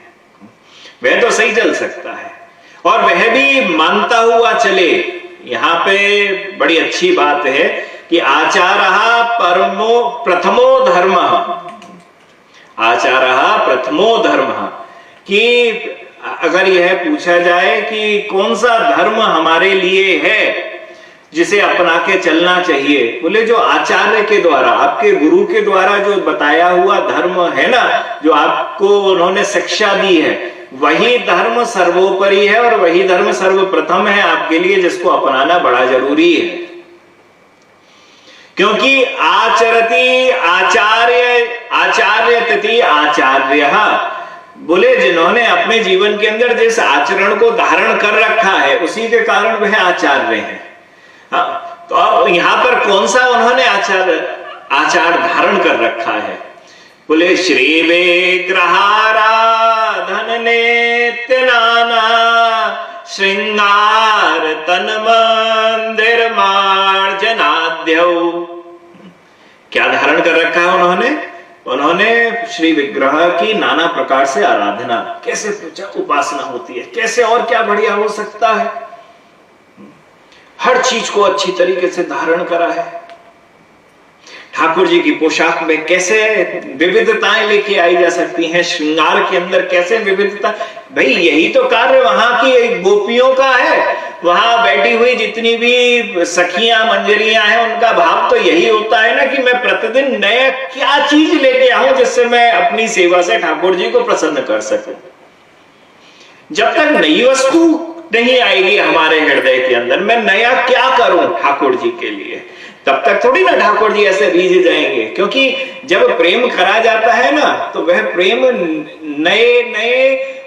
S1: वह तो सही चल सकता है। और वह भी मानता हुआ चले, यहाँ पे बड़ी अच्छी बात है कि आचारः परमो प्रथमो धर्मः, आचारः प्रथमो धर्मः, कि अगर यह पूछा जाए कि कौन सा धर्म हमारे लिए है जिसे अपना के चलना चाहिए, बोले जो आचार्य के द्वारा, आपके गुरु के द्वारा जो बताया हुआ धर्म है ना, जो आपको उन्होंने शिक्षा दी है, वही धर्म सर्वोपरि है और वही धर्म सर्वप्रथम है आपके लिए, जिसको अपनाना बड़ा जरूरी है। क्योंकि आचरति आचार्य आचार्यति आचार्य, बोले जिन्होंने अपने जीवन के अंदर जिस आचरण को धारण कर रखा है उसी के कारण वह आचार्य हैं। हाँ, तो अब यहां पर कौन सा उन्होंने आचार धारण कर रखा है? बोले श्री विग्रहाराधन नित्य नाना श्रृंगार तन मंदिर मार्जनाद्यौ। क्या धारण कर रखा है उन्होंने? उन्होंने श्री विग्रह की नाना प्रकार से आराधना, कैसे उपासना होती है, कैसे और क्या बढ़िया हो सकता है, हर चीज को अच्छी तरीके से धारण करा है। ठाकुर जी की पोशाक में कैसे विविधताएं लेके आई जा सकती हैं, श्रृंगार के अंदर कैसे विविधता, भाई यही तो कार्य वहां की गोपियों का है। वहां बैठी हुई जितनी भी सखियां मंजरियां हैं उनका भाव तो यही होता है ना कि मैं प्रतिदिन नया क्या चीज लेके आऊं जिससे मैं अपनी सेवा से ठाकुर जी को प्रसन्न कर सकूं। जब तक नई वस्तु नहीं आएगी हमारे हृदय के अंदर, मैं नया क्या करूं ठाकुर जी के लिए, तब तक थोड़ी ना ठाकुर जी ऐसे रीझ जाएंगे। क्योंकि जब प्रेम करा जाता है ना, तो वह प्रेम नए नए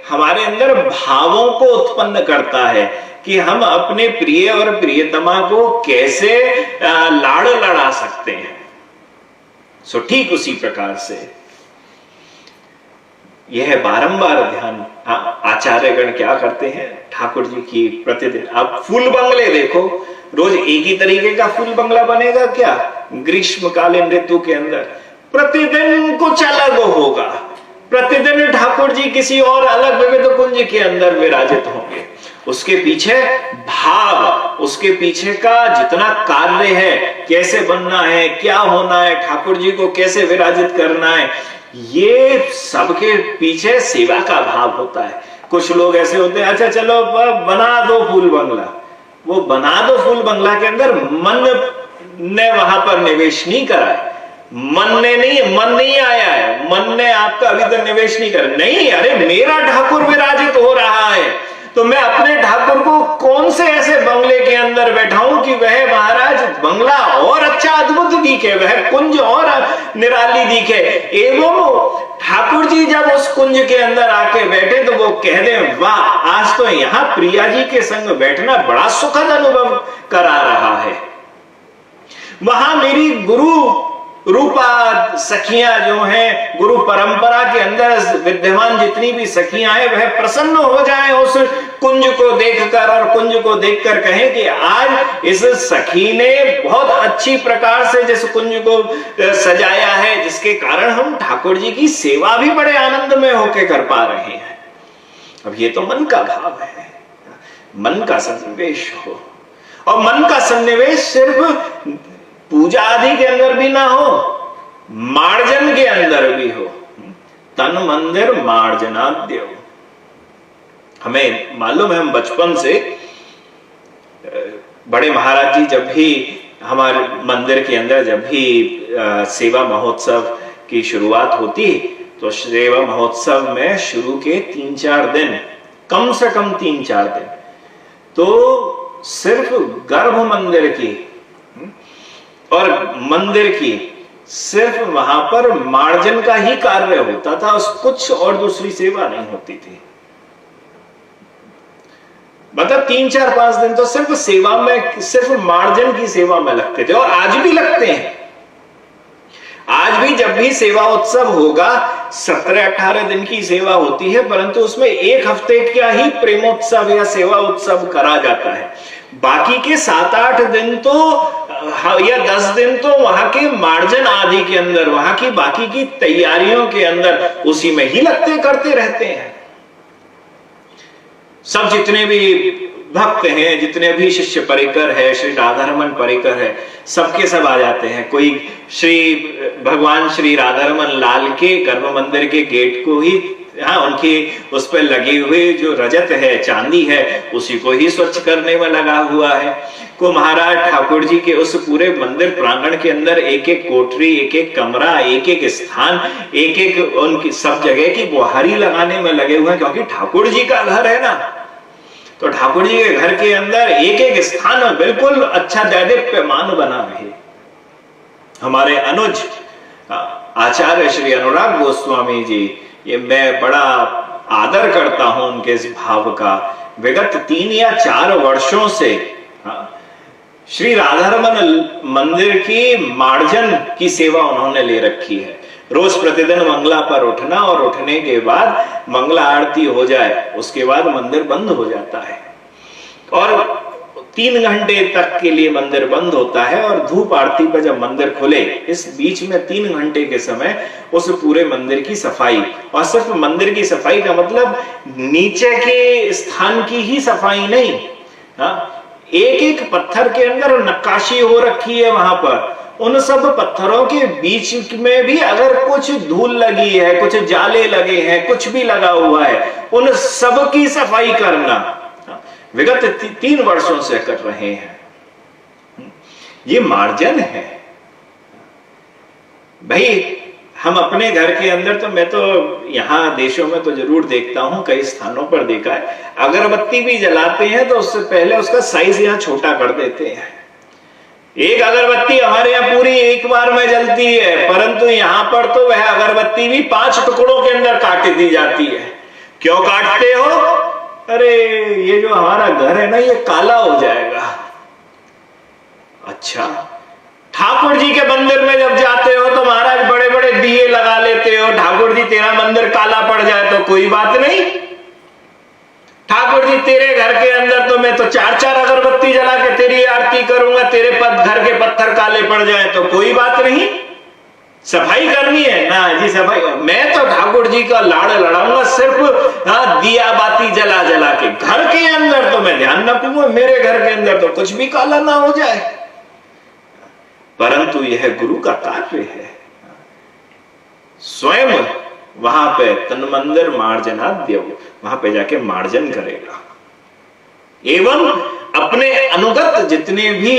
S1: हमारे अंदर भावों को उत्पन्न करता है कि हम अपने प्रिय और प्रियतमा को कैसे लाड़ लड़ा सकते हैं। सो ठीक उसी प्रकार से यह बारंबार ध्यान आचार्यगण क्या करते हैं, ठाकुर जी की प्रतिदिन। आप फूल बंगले देखो, रोज एक ही तरीके का फूल बंगला बनेगा क्या? ग्रीष्मकालीन ऋतु के अंदर प्रतिदिन कुछ अलग होगा, प्रतिदिन ठाकुर जी किसी और अलग विविध कुंज के अंदर विराजित होंगे। उसके पीछे भाव, उसके पीछे का जितना कार्य है, कैसे बनना है, क्या होना है, ठाकुर जी को कैसे विराजित करना है, ये सबके पीछे सेवा का भाव होता है। कुछ लोग ऐसे होते हैं, अच्छा चलो बना दो फूल बंगला, वो बना दो फूल बंगला के अंदर मन ने वहां पर निवेश नहीं करा है, मन नहीं आया है, मन ने आपका अभी तक निवेश नहीं करा। नहीं, अरे मेरा ठाकुर विराजित हो रहा है तो मैं अपने ठाकुर को कौन से ऐसे बंगले के अंदर बैठाऊं कि वह महाराज बंगला और अच्छा अद्भुत दिखे, वह कुंज और निराली दिखे। एवं ठाकुर जी जब उस कुंज के अंदर आके बैठे तो वो कह दे, वाह आज तो यहाँ प्रिया जी के संग बैठना बड़ा सुखद अनुभव करा रहा है। वहां मेरी गुरु रूपा सखियां जो हैं, गुरु परंपरा के अंदर विद्यमान जितनी भी सखियां हैं, वह प्रसन्न हो जाएं उस कुंज को देखकर और कुंज को देखकर कहें कि आज इस सखी ने बहुत अच्छी प्रकार से जिस कुंज को सजाया है, जिसके कारण हम ठाकुर जी की सेवा भी बड़े आनंद में होकर कर पा रहे हैं। अब ये तो मन का भाव है, मन का सन्निवेश हो, और मन का सन्निवेश सिर्फ पूजा आदि के अंदर भी ना हो, मार्जन के अंदर भी हो। तन मंदिर मार्जनाद्य। हमें मालूम है, हम बचपन से बड़े महाराज जी जब भी हमारे मंदिर के अंदर जब भी सेवा महोत्सव की शुरुआत होती तो सेवा महोत्सव में शुरू के 3-4 दिन, कम से कम 3-4 दिन, तो सिर्फ गर्भ मंदिर की और मंदिर की सिर्फ वहां पर मार्जन का ही कार्य होता था, कुछ और दूसरी सेवा नहीं होती थी। मतलब 3-4-5 दिन तो सिर्फ सेवा में, सिर्फ मार्जन की सेवा में लगते थे, और आज भी लगते हैं। आज भी जब भी सेवा उत्सव होगा 17-18 दिन की सेवा होती है, परंतु उसमें 1 हफ्ते का ही प्रेमोत्सव या सेवा उत्सव करा जाता है। बाकी के 7-8 दिन तो या 10 दिन तो वहां के मार्जन आदि के अंदर, वहां की बाकी की तैयारियों के अंदर उसी में ही लगते करते रहते हैं। सब जितने भी भक्त हैं, जितने भी शिष्य परिकर है, श्री राधारमन परिकर है, सबके सब आ जाते हैं। कोई श्री भगवान श्री राधारमन लाल के गर्भ मंदिर के गेट को ही, हाँ, उनकी उस पर लगे हुए जो रजत है, चांदी है, उसी को ही स्वच्छ करने में लगा हुआ है। को महाराज ठाकुर जी के उस पूरे मंदिर प्रांगण के अंदर एक एक कोठरी, एक एक कमरा, एक एक स्थान, एक एक उनकी सब जगह की बुहारी लगाने में लगे हुए हैं, क्योंकि ठाकुर जी का घर है ना। तो ठाकुर जी के घर के अंदर एक एक स्थान में बिल्कुल अच्छा दैदिप्यमान बना रहे। हमारे अनुज आचार्य श्री अनुराग गोस्वामी जी, ये मैं बड़ा आदर करता हूं उनके इस भाव का। विगत 3 या 4 वर्षों से श्री राधारमन मंदिर की मार्जन की सेवा उन्होंने ले रखी है। रोज प्रतिदिन मंगला पर उठना और उठने के बाद मंगला आरती हो जाए, उसके बाद मंदिर बंद हो जाता है और 3 घंटे तक के लिए मंदिर बंद होता है। और धूप आरती पर जब मंदिर खुले, इस बीच में 3 घंटे के समय उस पूरे मंदिर की सफाई, और सिर्फ मंदिर की सफाई का मतलब नीचे के स्थान की ही सफाई नहीं, एक एक पत्थर के अंदर नक्काशी हो रखी है वहां पर। उन सब पत्थरों के बीच में भी अगर कुछ धूल लगी है, कुछ जाले लगे हैं, कुछ भी लगा हुआ है, उन सब की सफाई करना विगत 3 वर्षों से कर रहे हैं। ये मार्जन है भाई। हम अपने घर के अंदर तो, मैं तो यहाँ देशों में तो जरूर देखता हूं, कई स्थानों पर देखा है, अगरबत्ती भी जलाते हैं तो उससे पहले उसका साइज यहाँ छोटा कर देते हैं। एक अगरबत्ती हमारे यहाँ पूरी एक बार में जलती है, परंतु यहाँ पर तो वह अगरबत्ती भी 5 टुकड़ों के अंदर काट दी जाती है। क्यों काटते हो? अरे ये जो हमारा घर है ना, ये काला हो जाएगा। अच्छा, ठाकुर जी के मंदिर में जब जाते हो तो महाराज बड़े बड़े दिए लगा लेते हो, ठाकुर जी तेरा मंदिर काला पड़ जाए तो कोई बात नहीं। ठाकुर जी तेरे घर के अंदर तो मैं तो 4-4 अगरबत्ती जला के तेरी आरती करूंगा, तेरे घर के पत्थर काले पड़ जाए तो कोई बात नहीं। सफाई करनी है ना जी, सफाई। मैं तो ठाकुर जी का लाड़ लड़ाऊंगा सिर्फ दिया बाती जला जला के। घर के अंदर तो मैं ध्यान रखूंगा मेरे घर के अंदर तो कुछ भी काला ना हो जाए। परंतु यह गुरु का कार्य है, स्वयं वहां पे तन्मंदिर मार्जनाद्य, वहां पे जाके मार्जन करेगा एवं अपने अनुगत जितने भी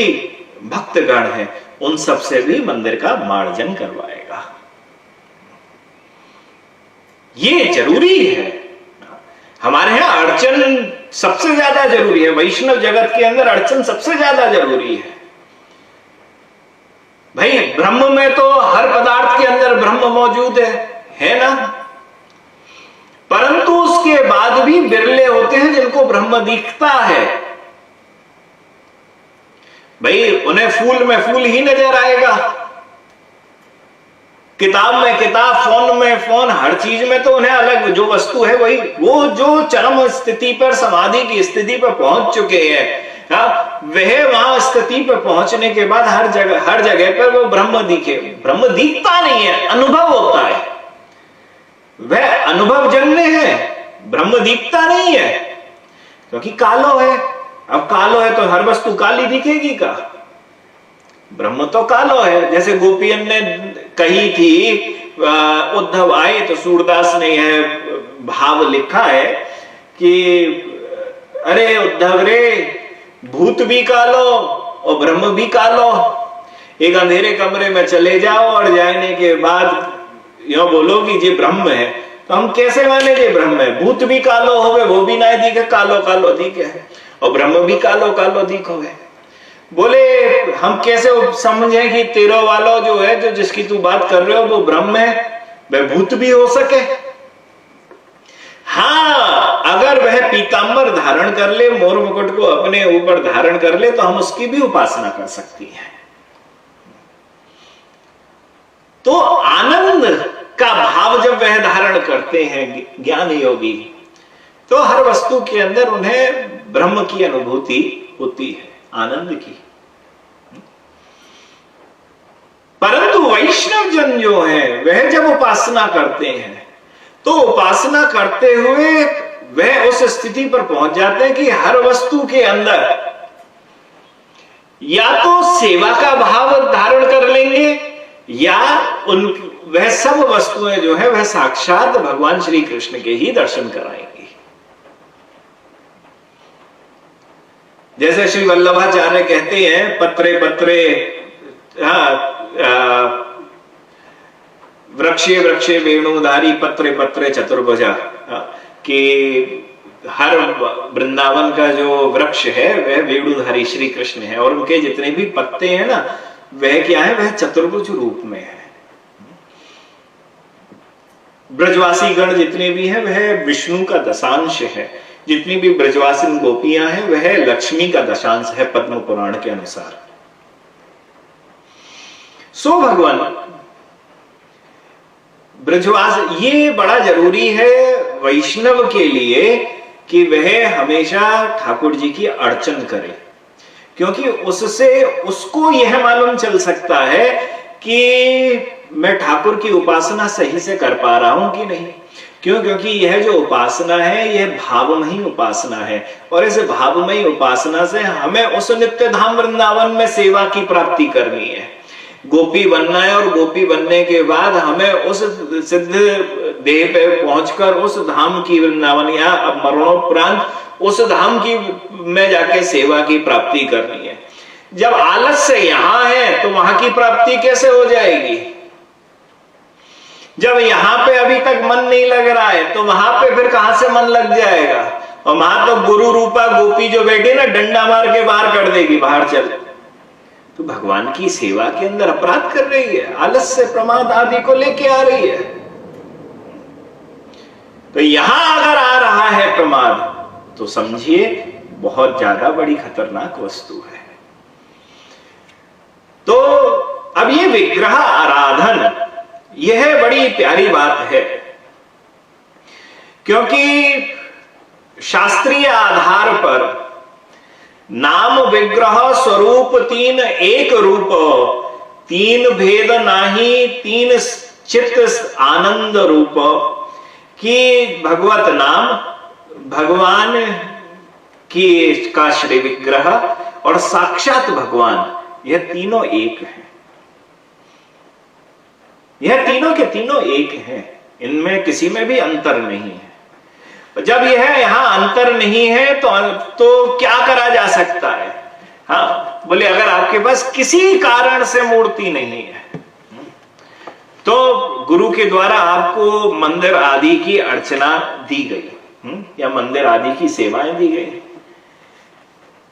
S1: भक्तगण हैं उन सब से भी मंदिर का मार्जन करवाएगा। ये जरूरी है। हमारे यहां अर्चन सबसे ज्यादा जरूरी है, वैष्णव जगत के अंदर अर्चन सबसे ज्यादा जरूरी है भाई। ब्रह्म में तो हर पदार्थ के अंदर ब्रह्म मौजूद है ना, परंतु उसके बाद भी बिरले होते हैं जिनको ब्रह्म दिखता है भाई। उन्हें फूल में फूल ही नजर आएगा, किताब में किताब, फोन में फोन, हर चीज में तो उन्हें अलग जो वस्तु है वही, वो जो चरम स्थिति पर, समाधि की स्थिति पर पहुंच चुके हैं, वह वहां स्थिति पर पहुंचने के बाद हर जगह पर वो ब्रह्म दिखे। ब्रह्म दिखता नहीं है, अनुभव होता है, वह अनुभव जन्य है, ब्रह्म दिखता नहीं है क्योंकि कालो है। अब कालो है तो हर वस्तु काली दिखेगी का? ब्रह्म तो कालो है। जैसे गोपियन ने कही थी, उद्धव आए तो सूरदास ने यह भाव लिखा है कि अरे उद्धव रे, भूत भी कालो और ब्रह्म भी कालो। एक अंधेरे कमरे में चले जाओ और जाने के बाद यो बोलो कि ये ब्रह्म है, तो हम कैसे माने ये ब्रह्म है? भूत भी कालो होवे, वो भी ना दिखे, कालो कालो दिखे, और ब्रह्म भी कालो कालो दिखोगे। बोले हम कैसे समझें कि तेरो वालो जो है, जो जिसकी तू बात कर रहे हो वो ब्रह्म है, वह भूत भी हो सके? हाँ, अगर वह पीतांबर धारण कर ले, मोर मुकुट को अपने ऊपर धारण कर ले, तो हम उसकी भी उपासना कर सकती हैं। तो आनंद का भाव जब वह धारण करते हैं ज्ञान योगी, तो हर वस्तु के अंदर उन्हें ब्रह्म की अनुभूति होती है, आनंद की। परंतु वैष्णव जन जो है वह जब उपासना करते हैं तो उपासना करते हुए वह उस स्थिति पर पहुंच जाते हैं कि हर वस्तु के अंदर या तो सेवा का भाव धारण कर लेंगे या वह सब वस्तुएं जो है वह साक्षात भगवान श्री कृष्ण के ही दर्शन कराएंगी। जैसे श्री वल्लभाचार्य कहते हैं, पत्रे पत्रे वृक्षे वृक्षे वेणुधारी पत्रे पत्रे चतुर्भुजा, कि हर वृंदावन का जो वृक्ष है वह वेणुधारी श्री कृष्ण है और उनके जितने भी पत्ते हैं ना वह क्या है, वह चतुर्भुज रूप में है। ब्रजवासी गण जितने भी हैं वह विष्णु का दशांश है, जितनी भी ब्रजवासी गोपियां हैं वह लक्ष्मी का दशांश है पद्म पुराण के अनुसार। सो भगवान ब्रजवास, ये बड़ा जरूरी है वैष्णव के लिए कि वह हमेशा ठाकुर जी की अर्चन करे, क्योंकि उससे उसको यह मालूम चल सकता है कि मैं ठाकुर की उपासना सही से कर पा रहा हूं कि नहीं। क्यों? क्योंकि यह जो उपासना है यह भावमयी उपासना है और इस भावमयी उपासना से हमें उस नित्य धाम वृंदावन में सेवा की प्राप्ति करनी है, गोपी बनना है। और गोपी बनने के बाद हमें उस सिद्ध देह पे पहुंचकर उस धाम की वृंदावन या मरणोपरांत उस धाम की में जाके सेवा की प्राप्ति करनी है। जब आलस्य यहां है तो वहां की प्राप्ति कैसे हो जाएगी? जब यहां पे अभी तक मन नहीं लग रहा है तो वहां पे फिर कहां से मन लग जाएगा? और वहां तो गुरु रूपा गोपी जो बैठी ना डंडा मार के बाहर कर देगी, बाहर चल। तो भगवान की सेवा के अंदर अपराध कर रही है, आलस्य प्रमाद आदि को लेके आ रही है। तो यहां अगर आ रहा है प्रमाद तो समझिए बहुत ज्यादा बड़ी खतरनाक वस्तु है। तो अब ये विग्रह आराधन यह बड़ी प्यारी बात है, क्योंकि शास्त्रीय आधार पर नाम विग्रह स्वरूप तीन एक रूप, तीन भेद नाही तीन चित्त आनंद रूप, कि भगवत नाम भगवान की का श्री विग्रह और साक्षात भगवान यह तीनों एक हैं। यह तीनों के तीनों एक हैं, इनमें किसी में भी अंतर नहीं है। जब यह यहां अंतर नहीं है तो क्या करा जा सकता है? हाँ, बोले अगर आपके पास किसी कारण से मूर्ति नहीं है तो गुरु के द्वारा आपको मंदिर आदि की अर्चना दी गई या मंदिर आदि की सेवाएं दी गई,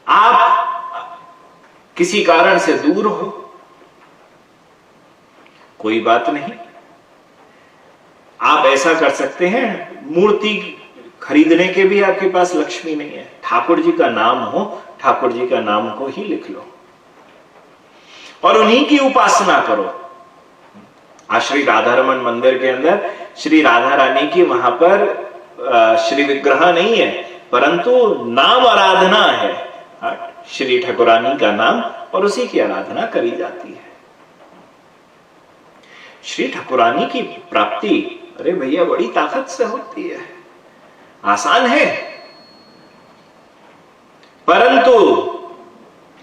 S1: आप किसी कारण से दूर हो, कोई बात नहीं, आप ऐसा कर सकते हैं, मूर्ति खरीदने के भी आपके पास लक्ष्मी नहीं है, ठाकुर जी का नाम हो, ठाकुर जी का नाम को ही लिख लो और उन्हीं की उपासना करो। श्री राधारमण मंदिर के अंदर श्री राधा रानी की वहां पर श्री विग्रह नहीं है, परंतु नाम आराधना है, श्री ठाकुरानी का नाम, और उसी की आराधना करी जाती है। श्री ठाकुरानी की प्राप्ति अरे भैया बड़ी ताकत से होती है, आसान है, परंतु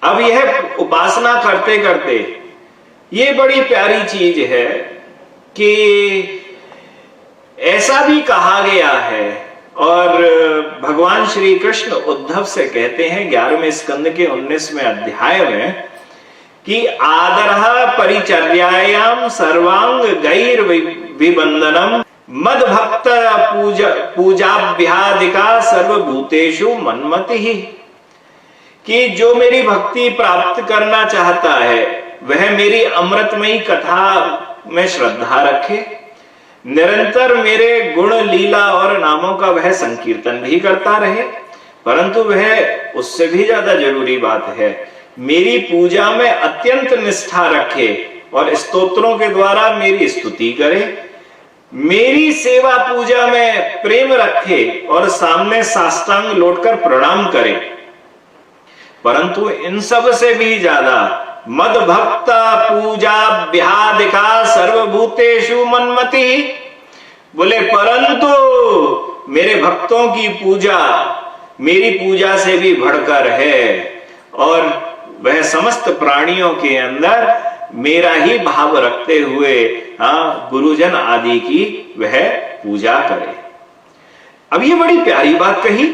S1: अब यह उपासना करते करते ये बड़ी प्यारी चीज है कि ऐसा भी कहा गया है, और भगवान श्री कृष्ण उद्धव से कहते हैं 11वें स्कंद के 19वें अध्याय में कि आदरः परिचर्यायाम सर्वांग गैर विबंधनम मद भक्त पूजाभ्यादिका सर्वभूतेषु मन्मति, कि जो मेरी भक्ति प्राप्त करना चाहता है वह मेरी अमृतमयी कथा में श्रद्धा रखे, निरंतर मेरे गुण लीला और नामों का वह संकीर्तन भी करता रहे, परंतु वह उससे भी ज्यादा जरूरी बात है मेरी पूजा में अत्यंत निष्ठा रखे और स्तोत्रों के द्वारा मेरी स्तुति करे, मेरी सेवा पूजा में प्रेम रखे और सामने साष्टांग लौटकर प्रणाम करे, परंतु इन सब से भी ज्यादा मद भक्त पूजाभ्यादिका सर्वभूतेषु मन्मति, बोले परंतु मेरे भक्तों की पूजा मेरी पूजा से भी बढ़कर है और वह समस्त प्राणियों के अंदर मेरा ही भाव रखते हुए गुरुजन आदि की वह पूजा करे। अब ये बड़ी प्यारी बात कही।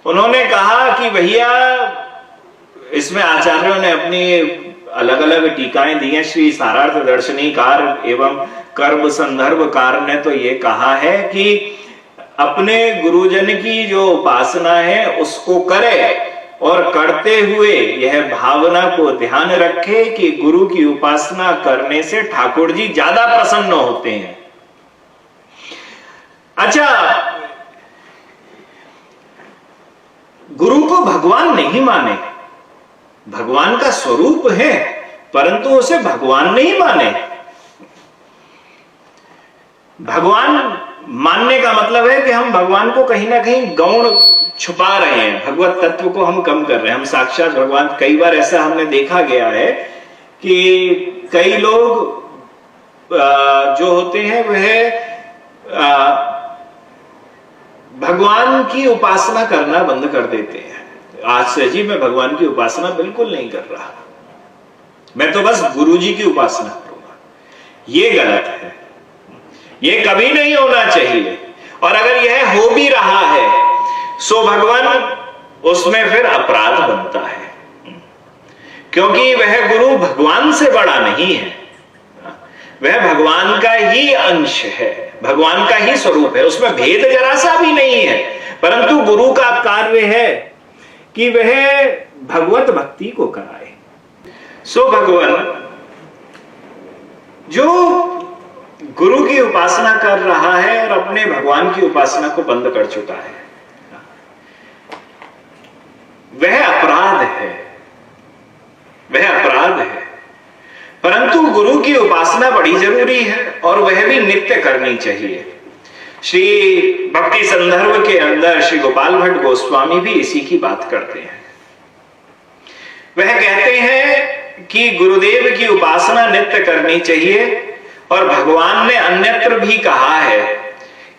S1: उन्होंने कहा कि भैया, इसमें आचार्यों ने अपनी अलग अलग टीकाएं दी हैं। श्री सारार्थ दर्शनीकार एवं कर्म संदर्भकार ने तो ये कहा है कि अपने गुरुजन की जो उपासना है उसको करे और करते हुए यह भावना को ध्यान रखे कि गुरु की उपासना करने से ठाकुर जी ज्यादा प्रसन्न होते हैं। अच्छा, गुरु को भगवान नहीं माने, भगवान का स्वरूप है परंतु उसे भगवान नहीं माने। भगवान मानने का मतलब है कि हम भगवान को कहीं ना कहीं गौण छुपा रहे हैं, भगवत तत्व को हम कम कर रहे हैं। हम साक्षात भगवान, कई बार ऐसा हमने देखा गया है कि कई लोग जो होते हैं वह भगवान की उपासना करना बंद कर देते हैं। आज से जी मैं भगवान की उपासना बिल्कुल नहीं कर रहा, मैं तो बस गुरु जी की उपासना करूंगा। ये गलत है, ये कभी नहीं होना चाहिए। और अगर यह हो भी रहा है सो भगवान उसमें फिर अपराध बनता है, क्योंकि वह गुरु भगवान से बड़ा नहीं है, वह भगवान का ही अंश है, भगवान का ही स्वरूप है, उसमें भेद जरा सा भी नहीं है। परंतु गुरु का कार्य है कि वह भगवत भक्ति को कराए। सो भगवान जो गुरु की उपासना कर रहा है और अपने भगवान की उपासना को बंद कर चुका है, वह अपराध है, वह अपराध है। परंतु गुरु की उपासना बड़ी जरूरी है और वह भी नित्य करनी चाहिए। श्री भक्ति संदर्भ के अंदर श्री गोपाल भट्ट गोस्वामी भी इसी की बात करते हैं। वह कहते हैं कि गुरुदेव की उपासना नित्य करनी चाहिए और भगवान ने अन्यत्र भी कहा है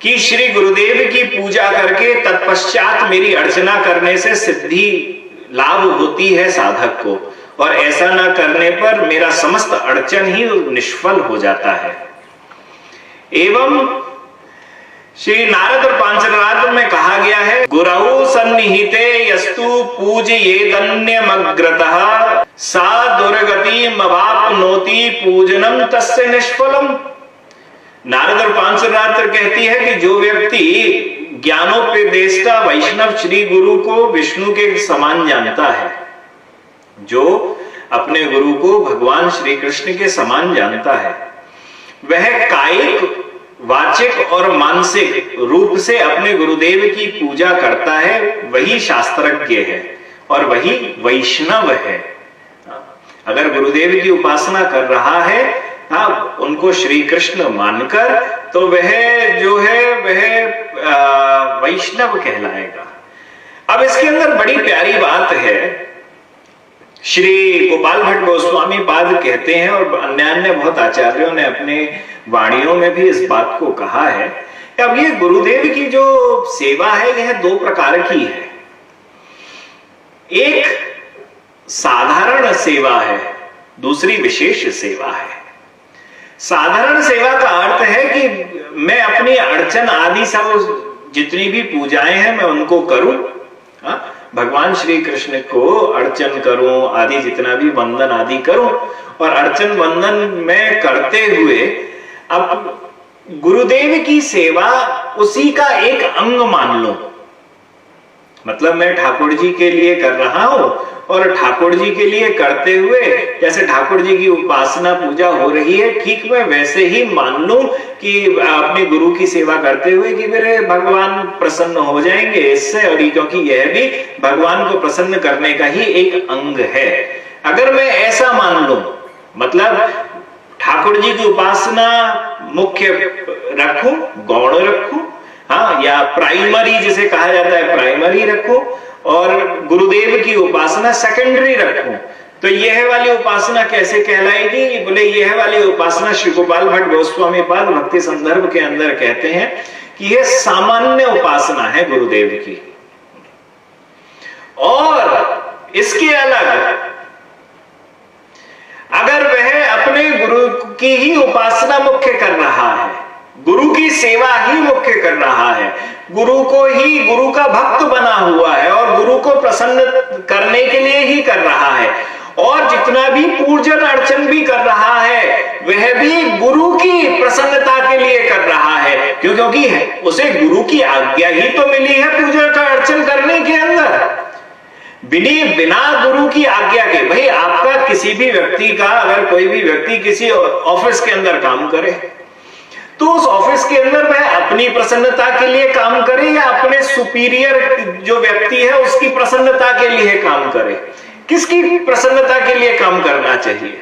S1: कि श्री गुरुदेव की पूजा करके तत्पश्चात मेरी अर्चना करने से सिद्धि लाभ होती है साधक को, और ऐसा न करने पर मेरा समस्त अड़चन ही निष्फल हो जाता है। एवं श्री नारद और पांचरात्र में कहा गया है, गुरौ सन्निहिते यस्तु पूजयेदन्यमग्रतः सा दुर्गतिमवाप्नोति पूजनम तस्य निष्फलम। नारद और पांचरात्र कहती है कि जो व्यक्ति ज्ञानोपदेष्टा वैष्णव श्री गुरु को विष्णु के समान जानता है, जो अपने गुरु को भगवान श्री कृष्ण के समान जानता है, वह कायिक वाचिक और मानसिक रूप से अपने गुरुदेव की पूजा करता है, वही शास्त्रज्ञ है और वही वैष्णव है। अगर गुरुदेव की उपासना कर रहा है उनको श्री कृष्ण मानकर, तो वह जो है वह वैष्णव कहलाएगा। अब इसके अंदर बड़ी प्यारी बात है, श्री गोपाल भट्ट गोस्वामी पाद कहते हैं और अन्य बहुत आचार्यों ने अपने वाणियों में भी इस बात को कहा है। अब ये गुरुदेव की जो सेवा है यह दो प्रकार की है। एक साधारण सेवा है, दूसरी विशेष सेवा है। साधारण सेवा का अर्थ है कि मैं अपनी अड़चन आदि सब जितनी भी पूजाएं हैं मैं उनको करूं, भगवान श्री कृष्ण को अर्चन करूं, आदि जितना भी वंदन आदि करूं, और अर्चन वंदन में करते हुए अब गुरुदेव की सेवा उसी का एक अंग मान लो। मतलब मैं ठाकुर जी के लिए कर रहा हूं और ठाकुर जी के लिए करते हुए जैसे ठाकुर जी की उपासना पूजा हो रही है, ठीक मैं वैसे ही मान लूं कि अपने गुरु की सेवा करते हुए कि मेरे भगवान प्रसन्न हो जाएंगे इससे, और क्योंकि यह भी भगवान को प्रसन्न करने का ही एक अंग है। अगर मैं ऐसा मान लूं, मतलब ठाकुर जी की उपासना मुख्य रखूं, गौण रखूं, या प्राइमरी जिसे कहा जाता है प्राइमरी रखूं, और गुरुदेव की उपासना सेकेंडरी रखूं, तो यह वाली उपासना कैसे कहलाएगी? बोले यह वाली उपासना श्री गोपाल भट्ट गोस्वामी पाद भक्ति संदर्भ के अंदर कहते हैं कि यह सामान्य उपासना है गुरुदेव की। और इसके अलग अगर वह अपने गुरु की ही उपासना मुख्य कर रहा है, गुरु की सेवा ही मुख्य कर रहा है, गुरु को ही गुरु का भक्त बना हुआ है और गुरु को प्रसन्न करने के लिए ही कर रहा है, और जितना भी पूजन अर्चन भी कर रहा है वह भी गुरु की प्रसन्नता के लिए कर रहा है, क्योंकि उसे गुरु की आज्ञा ही तो मिली है पूजन का अर्चन करने के अंदर। बिना गुरु की आज्ञा के, भाई आपका किसी भी व्यक्ति का, अगर कोई भी व्यक्ति किसी ऑफिस के अंदर काम करे तो उस ऑफिस के अंदर वह अपनी प्रसन्नता के लिए काम करे या अपने सुपीरियर जो व्यक्ति है उसकी प्रसन्नता के लिए काम करे? किसकी प्रसन्नता के लिए काम करना चाहिए?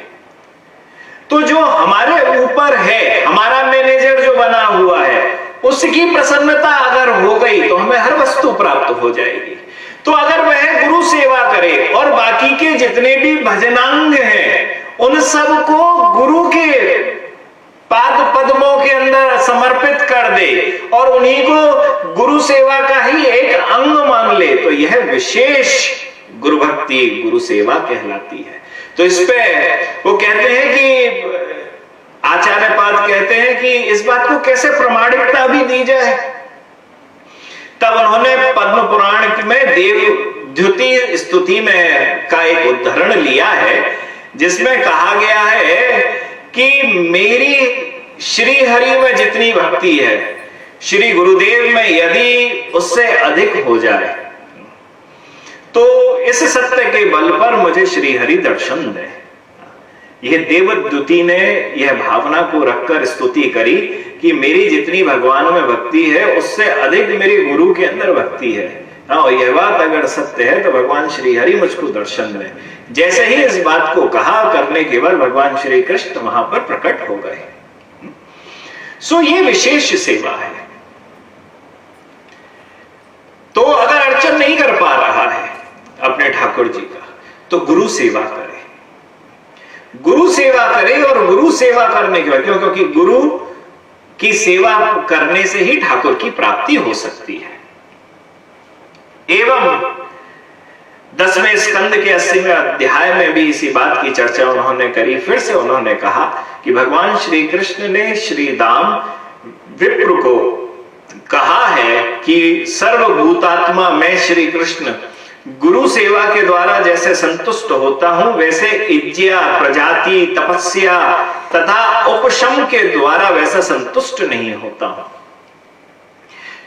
S1: तो जो हमारे ऊपर है, हमारा मैनेजर जो बना हुआ है, उसकी प्रसन्नता अगर हो गई तो हमें हर वस्तु प्राप्त हो जाएगी। तो अगर वह गुरु सेवा करे और बाकी के जितने भी भजनांग हैं उन सबको गुरु के पाद पद्मों के अंदर समर्पित कर दे और उन्हीं को गुरु सेवा का ही एक अंग मान ले, तो यह विशेष गुरु भक्ति, गुरु सेवा कहलाती है। तो इस पे वो कहते हैं कि आचार्य पाद कहते हैं कि इस बात को कैसे प्रमाणिकता भी दी जाए। तब उन्होंने पद्म पुराण में देवद्युति स्तुति में का एक उदाहरण लिया है जिसमें कहा गया है कि मेरी श्री हरि में जितनी भक्ति है, श्री गुरुदेव में यदि उससे अधिक हो जाए तो इस सत्य के बल पर मुझे श्री हरि दर्शन दे। यह देवद्युति ने यह भावना को रखकर स्तुति करी कि मेरी जितनी भगवान में भक्ति है उससे अधिक मेरे गुरु के अंदर भक्ति है। और यह बात अगर सत्य है तो भगवान श्री हरि मुझको दर्शन दे। जैसे ही इस बात को कहा, करने के बाद भगवान श्री कृष्ण वहां पर प्रकट हो गए। सो ये विशेष सेवा है। तो अगर अर्चन नहीं कर पा रहा है अपने ठाकुर जी का तो गुरु सेवा करे, गुरु सेवा करे। और गुरु सेवा करने के बाद, क्योंकि गुरु की सेवा करने से ही ठाकुर की प्राप्ति हो सकती है। एवं 10वें स्कंद के 80वें अध्याय में भी इसी बात की चर्चा उन्होंने करी। फिर से उन्होंने कहा कि भगवान श्री कृष्ण ने श्री दाम विप्र को कहा है कि सर्वभूतात्मा मैं श्री कृष्ण गुरु सेवा के द्वारा जैसे संतुष्ट होता हूं वैसे इज्या, प्रजाति, तपस्या तथा उपशम के द्वारा वैसा संतुष्ट नहीं होता हूं।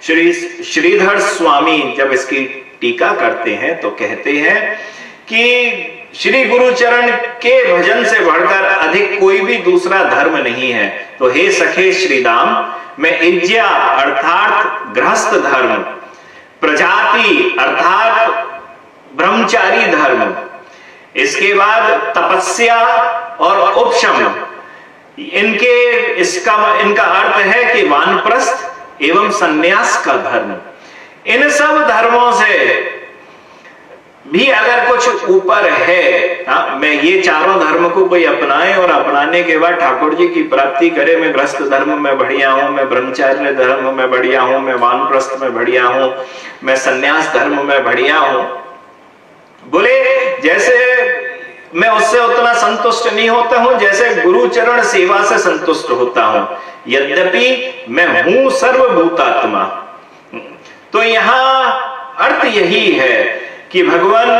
S1: श्रीधर स्वामी जब इसकी टीका करते हैं तो कहते हैं कि श्री गुरु चरण के भजन से बढ़कर अधिक कोई भी दूसरा धर्म नहीं है। तो हे सखे श्रीदाम, मैं इज्या अर्थात गृहस्थ धर्म, प्रजाति अर्थात ब्रह्मचारी धर्म, इसके बाद तपस्या और उपशम, इनका अर्थ है कि वानप्रस्थ एवं सन्यास का धर्म। इन सब धर्मों से भी अगर कुछ ऊपर है, मैं ये चारों धर्म को कोई अपनाए और अपनाने के बाद ठाकुर जी की प्राप्ति करे, मैं गृहस्थ धर्म में बढ़िया हूं, मैं ब्रह्मचार्य धर्म में बढ़िया हूं, मैं वानप्रस्थ में बढ़िया हूं, मैं सन्यास धर्म में बढ़िया हूं, बोले जैसे मैं उससे उतना संतुष्ट नहीं होता हूं जैसे गुरु चरण सेवा से संतुष्ट होता हूं, यद्यपि मैं हूं सर्वभूतात्मा। तो यहां अर्थ यही है कि भगवान,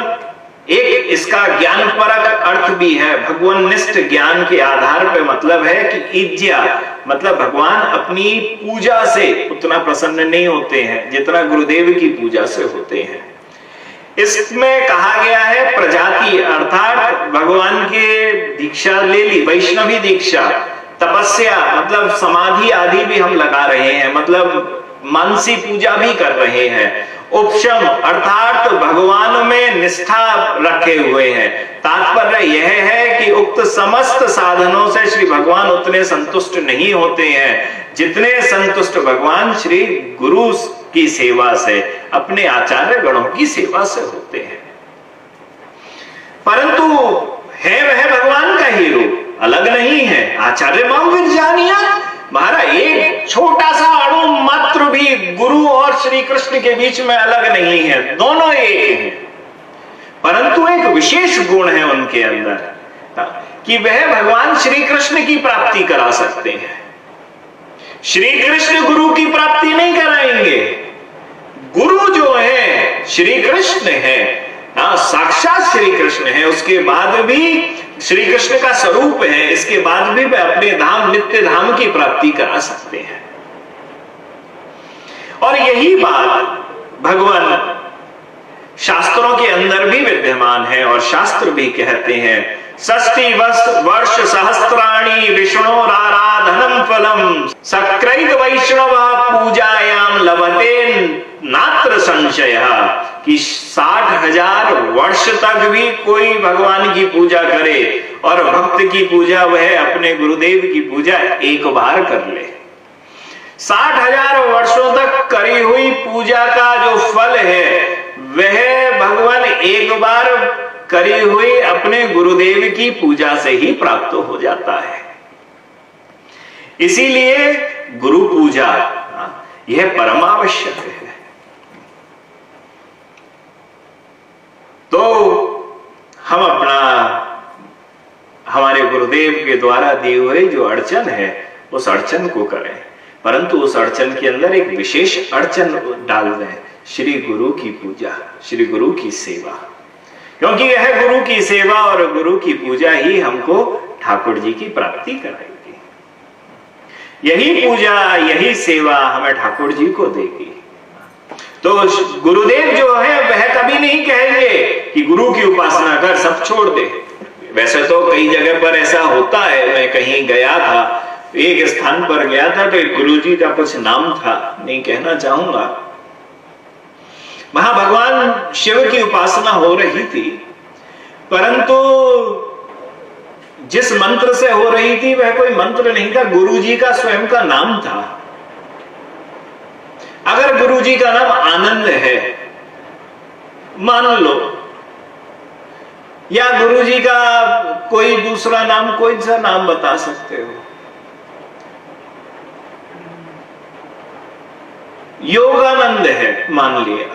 S1: एक इसका ज्ञान परक अर्थ भी है, भगवान निष्ठ ज्ञान के आधार पे मतलब है कि इज्या मतलब भगवान अपनी पूजा से उतना प्रसन्न नहीं होते हैं जितना गुरुदेव की पूजा से होते हैं। इसमें कहा गया है प्रजाति अर्थात भगवान के दीक्षा ले ली, वैष्णवी दीक्षा, तपस्या मतलब समाधि आदि भी हम लगा रहे हैं, मतलब मानसी पूजा भी कर रहे हैं, उपशम अर्थात भगवान में निष्ठा रखे हुए हैं। तात्पर्य यह है कि उक्त समस्त साधनों से श्री भगवान उतने संतुष्ट नहीं होते हैं जितने संतुष्ट भगवान श्री गुरु की सेवा से, अपने आचार्य गणों की सेवा से होते हैं। परंतु है वह भगवान का ही रूप, अलग नहीं है। आचार्य मां विरजानिया, महाराज एक छोटा सा अणु मात्र भी कृष्ण के बीच में अलग नहीं है, दोनों एक हैं, परंतु एक विशेष गुण है उनके अंदर कि वह भगवान श्री कृष्ण की प्राप्ति करा सकते हैं। श्री कृष्ण गुरु की प्राप्ति नहीं कराएंगे। गुरु जो है श्री कृष्ण है, साक्षात श्री कृष्ण है, उसके बाद भी श्री कृष्ण का स्वरूप है, इसके बाद भी वह अपने धाम नित्य धाम की प्राप्ति करा सकते हैं। और यही बात भगवान शास्त्रों के अंदर भी विद्यमान है, और शास्त्र भी कहते हैं षष्टि वर्ष सहस्त्राणि विष्णोराराधनम फलम सक्रैत वैष्णव पूजायाम लभते नात्र संशय, कि 60,000 वर्ष तक भी कोई भगवान की पूजा करे और भक्त की पूजा वह अपने गुरुदेव की पूजा एक बार कर ले, 60,000 वर्षों तक करी हुई पूजा का जो फल है वह भगवान एक बार करी हुई अपने गुरुदेव की पूजा से ही प्राप्त हो जाता है। इसीलिए गुरु पूजा यह परम आवश्यक है। तो हम हमारे गुरुदेव के द्वारा दिए हुए जो अड़चन है उस अड़चन को करें, परंतु उस अड़चन के अंदर एक विशेष अड़चन डाल दें, श्री गुरु की पूजा, श्री गुरु की सेवा, क्योंकि यह गुरु की सेवा और गुरु की पूजा ही हमको ठाकुर जी की प्राप्ति कराएगी। यही पूजा, यही सेवा हमें ठाकुर जी को देगी। तो गुरुदेव जो है वह कभी नहीं कहेंगे कि गुरु की उपासना कर, सब छोड़ दे। वैसे तो कई जगह पर ऐसा होता है, मैं कहीं गया था, एक स्थान पर गया था, तो एक गुरुजी का कुछ नाम था, नहीं कहना चाहूंगा, वहां भगवान शिव की उपासना हो रही थी, परंतु जिस मंत्र से हो रही थी वह कोई मंत्र नहीं था, गुरुजी का स्वयं का नाम था। अगर गुरुजी का नाम आनंद है मान लो, या गुरुजी का कोई दूसरा नाम, कोई सा नाम बता सकते हो, योगानंद है मान लिया,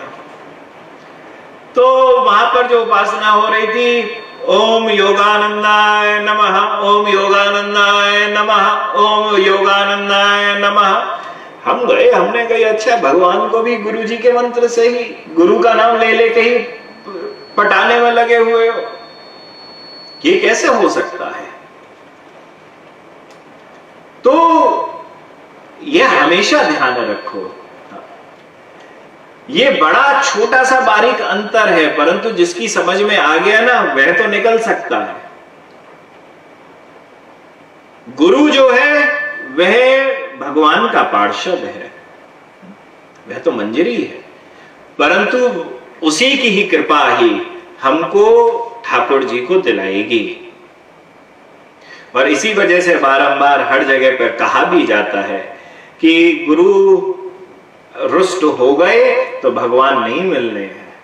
S1: तो वहां पर जो उपासना हो रही थी, ओम योगानंदाय नमः, ओम योगानंदाय नमः, ओम योगानंदाय नमः। हम गए, हमने कही अच्छा भगवान को भी गुरु जी के मंत्र से ही, गुरु का नाम ले लेके ही पटाने में लगे हुए हो, ये कैसे हो सकता है? तो यह हमेशा ध्यान रखो, ये बड़ा छोटा सा बारीक अंतर है, परंतु जिसकी समझ में आ गया ना वह तो निकल सकता है। गुरु जो है वह भगवान का पार्षद है, वह तो मंजरी है, परंतु उसी की ही कृपा ही हमको ठाकुर जी को दिलाएगी। और इसी वजह से बारंबार हर जगह पर कहा भी जाता है कि गुरु रुष्ट हो गए तो भगवान नहीं मिलने हैं,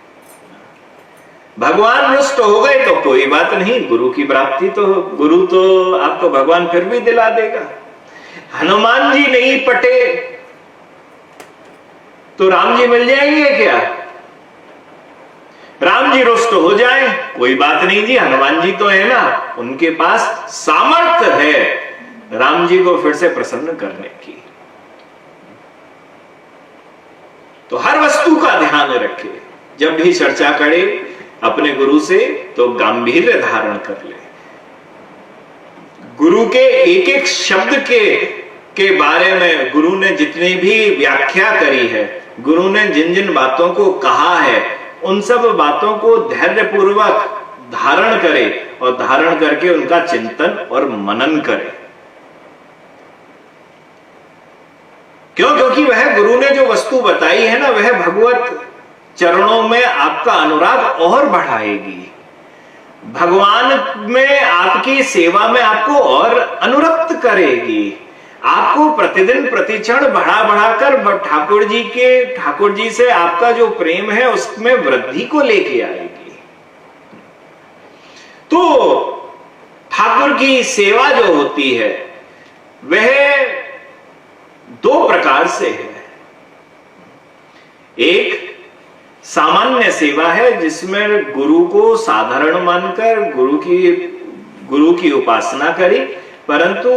S1: भगवान रुष्ट हो गए तो कोई बात नहीं, गुरु की प्राप्ति तो, गुरु तो आपको भगवान फिर भी दिला देगा। हनुमान जी नहीं पटे तो राम जी मिल जाएंगे क्या? राम जी रुष्ट हो जाए कोई बात नहीं जी, हनुमान जी तो है ना, उनके पास सामर्थ्य है राम जी को फिर से प्रसन्न करने की। तो हर वस्तु का ध्यान रखे, जब भी चर्चा करे अपने गुरु से तो गंभीर धारण कर ले। गुरु के एक एक शब्द के बारे में गुरु ने जितनी भी व्याख्या करी है, गुरु ने जिन जिन बातों को कहा है, उन सब बातों को धैर्य पूर्वक धारण करे और धारण करके उनका चिंतन और मनन करे। क्यों? क्योंकि वह गुरु ने जो वस्तु बताई है ना, वह भगवत चरणों में आपका अनुराग और बढ़ाएगी, भगवान में आपकी सेवा में आपको और अनुरक्त करेगी, आपको प्रतिदिन प्रतिक्षण बढ़ा बढ़ाकर ठाकुर जी से आपका जो प्रेम है उसमें वृद्धि को लेके आएगी। तो ठाकुर की सेवा जो होती है वह दो प्रकार से है। एक सामान्य सेवा है जिसमें गुरु को साधारण मानकर गुरु की उपासना करी, परंतु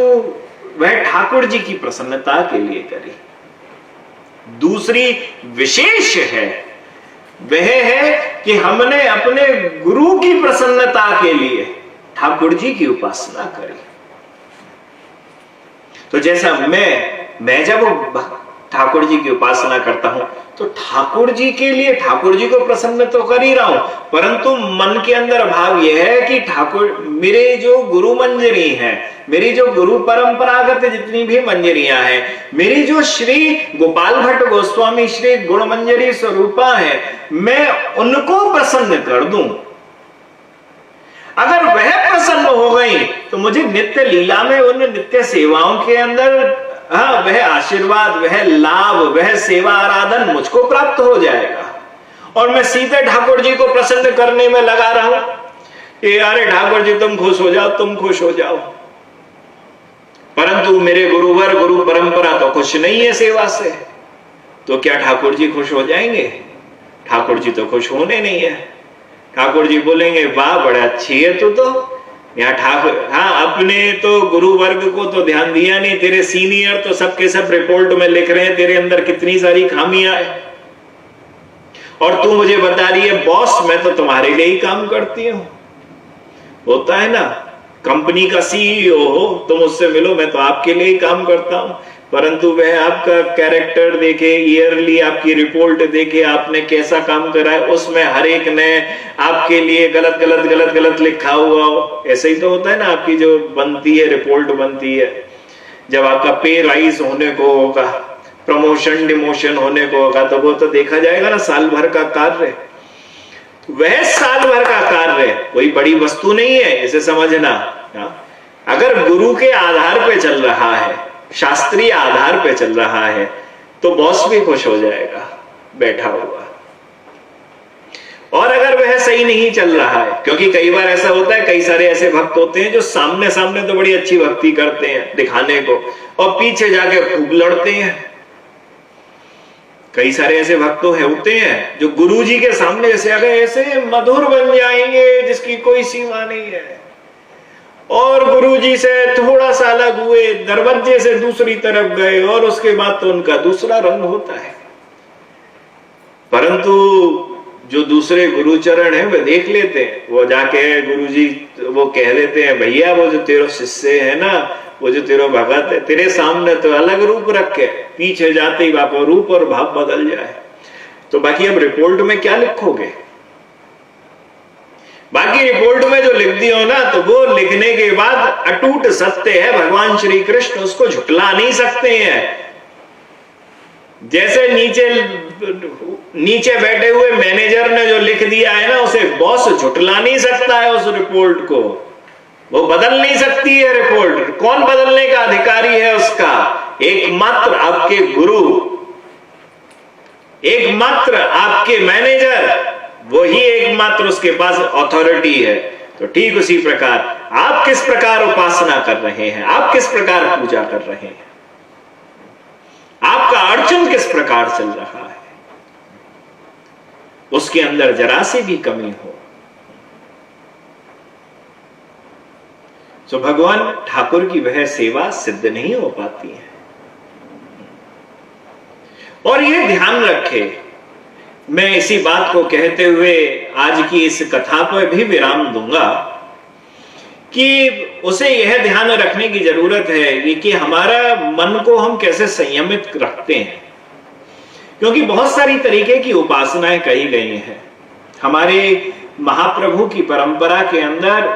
S1: वह ठाकुर जी की प्रसन्नता के लिए करी। दूसरी विशेष है, वह है कि हमने अपने गुरु की प्रसन्नता के लिए ठाकुर जी की उपासना करी। तो जैसा मैं जब ठाकुर जी की उपासना करता हूं तो ठाकुर जी के लिए ठाकुर जी को प्रसन्न तो कर ही रहा हूं, परंतु मन के अंदर भाव यह है कि ठाकुर मेरे जो गुरु मंजरी हैं, मेरी जो गुरु परंपरागत जितनी भी मंजरियां हैं, मेरी जो श्री गोपाल भट्ट गोस्वामी श्री गुण मंजरी स्वरूपा है, मैं उनको प्रसन्न कर दूं। अगर वह प्रसन्न हो गई तो मुझे नित्य लीला में उन नित्य सेवाओं के अंदर वह आशीर्वाद, वह लाभ, वह सेवा आराधन मुझको प्राप्त हो जाएगा। और मैं सीधे ठाकुर जी को प्रसन्न करने में लगा रहा हूं कि अरे ठाकुर जी तुम खुश हो जाओ, तुम खुश हो जाओ, परंतु मेरे गुरुवर गुरु परंपरा तो खुश नहीं है सेवा से, तो क्या ठाकुर जी खुश हो जाएंगे? ठाकुर जी तो खुश होने नहीं है। ठाकुर जी बोलेंगे वाह बड़ा अच्छी है तू तो, यहाँ ठाकुर अपने तो गुरु वर्ग को तो ध्यान दिया नहीं, तेरे सीनियर तो सबके सब रिपोर्ट में लिख रहे हैं तेरे अंदर कितनी सारी खामियां है, और तू मुझे बता रही है बॉस मैं तो तुम्हारे लिए ही काम करती हूं। होता है ना, कंपनी का सीईओ हो, तुम उससे मिलो, मैं तो आपके लिए ही काम करता हूं, परंतु वह आपका कैरेक्टर देखे, ईयरली आपकी रिपोर्ट देखे, आपने कैसा काम करा है, उसमें हर एक ने आपके लिए गलत गलत गलत गलत लिखा हुआ हो। ऐसे ही तो होता है ना, आपकी जो बनती है रिपोर्ट बनती है, जब आपका पे राइज होने को होगा, प्रमोशन डिमोशन होने को होगा, तो वो तो देखा जाएगा ना साल भर का कार्य। वह साल भर का कार्य कोई बड़ी वस्तु नहीं है, इसे समझना। अगर गुरु के आधार पे चल रहा है, शास्त्रीय आधार पे चल रहा है, तो बॉस भी खुश हो जाएगा बैठा हुआ। और अगर वह सही नहीं चल रहा है, क्योंकि कई बार ऐसा होता है, कई सारे ऐसे भक्त होते हैं जो सामने सामने तो बड़ी अच्छी भक्ति करते हैं दिखाने को, और पीछे जाके खूब लड़ते हैं। कई सारे ऐसे भक्त होते हैं जो गुरुजी के सामने जैसे अगर ऐसे मधुर बन जाएंगे जिसकी कोई सीमा नहीं है, और गुरुजी से थोड़ा सा अलग हुए, दरवाजे से दूसरी तरफ गए, और उसके बाद तो उनका दूसरा रंग होता है। परंतु जो दूसरे गुरुचरण है वे देख लेते हैं, वो जाके गुरुजी वो कह देते हैं भैया वो जो तेरा शिष्य है ना, वो जो तेरा भगत है, तेरे सामने तो अलग रूप रखे, पीछे जाते ही बापा रूप और भाव बदल जाए। तो बाकी अब रिपोर्ट में क्या लिखोगे? बाकी रिपोर्ट में जो लिख दियो ना, तो वो लिखने के बाद अटूट सत्य है, भगवान श्री कृष्ण उसको झुटला नहीं सकते हैं। जैसे नीचे बैठे हुए मैनेजर ने जो लिख दिया है ना, उसे बॉस झुटला नहीं सकता है उस रिपोर्ट को, वो बदल नहीं सकती है रिपोर्ट। कौन बदलने का अधिकारी है उसका? एकमात्र आपके गुरु, एकमात्र आपके मैनेजर, वही एकमात्र उसके पास अथॉरिटी है। तो ठीक उसी प्रकार आप किस प्रकार उपासना कर रहे हैं, आप किस प्रकार पूजा कर रहे हैं, आपका अर्चन किस प्रकार चल रहा है, उसके अंदर जरा सी भी कमी हो तो भगवान ठाकुर की वह सेवा सिद्ध नहीं हो पाती है। और यह ध्यान रखे, मैं इसी बात को कहते हुए आज की इस कथा पर भी विराम दूंगा कि उसे यह ध्यान रखने की जरूरत है कि हमारा मन को हम कैसे संयमित रखते हैं, क्योंकि बहुत सारी तरीके की उपासनाएं कही गई हैं। हमारे महाप्रभु की परंपरा के अंदर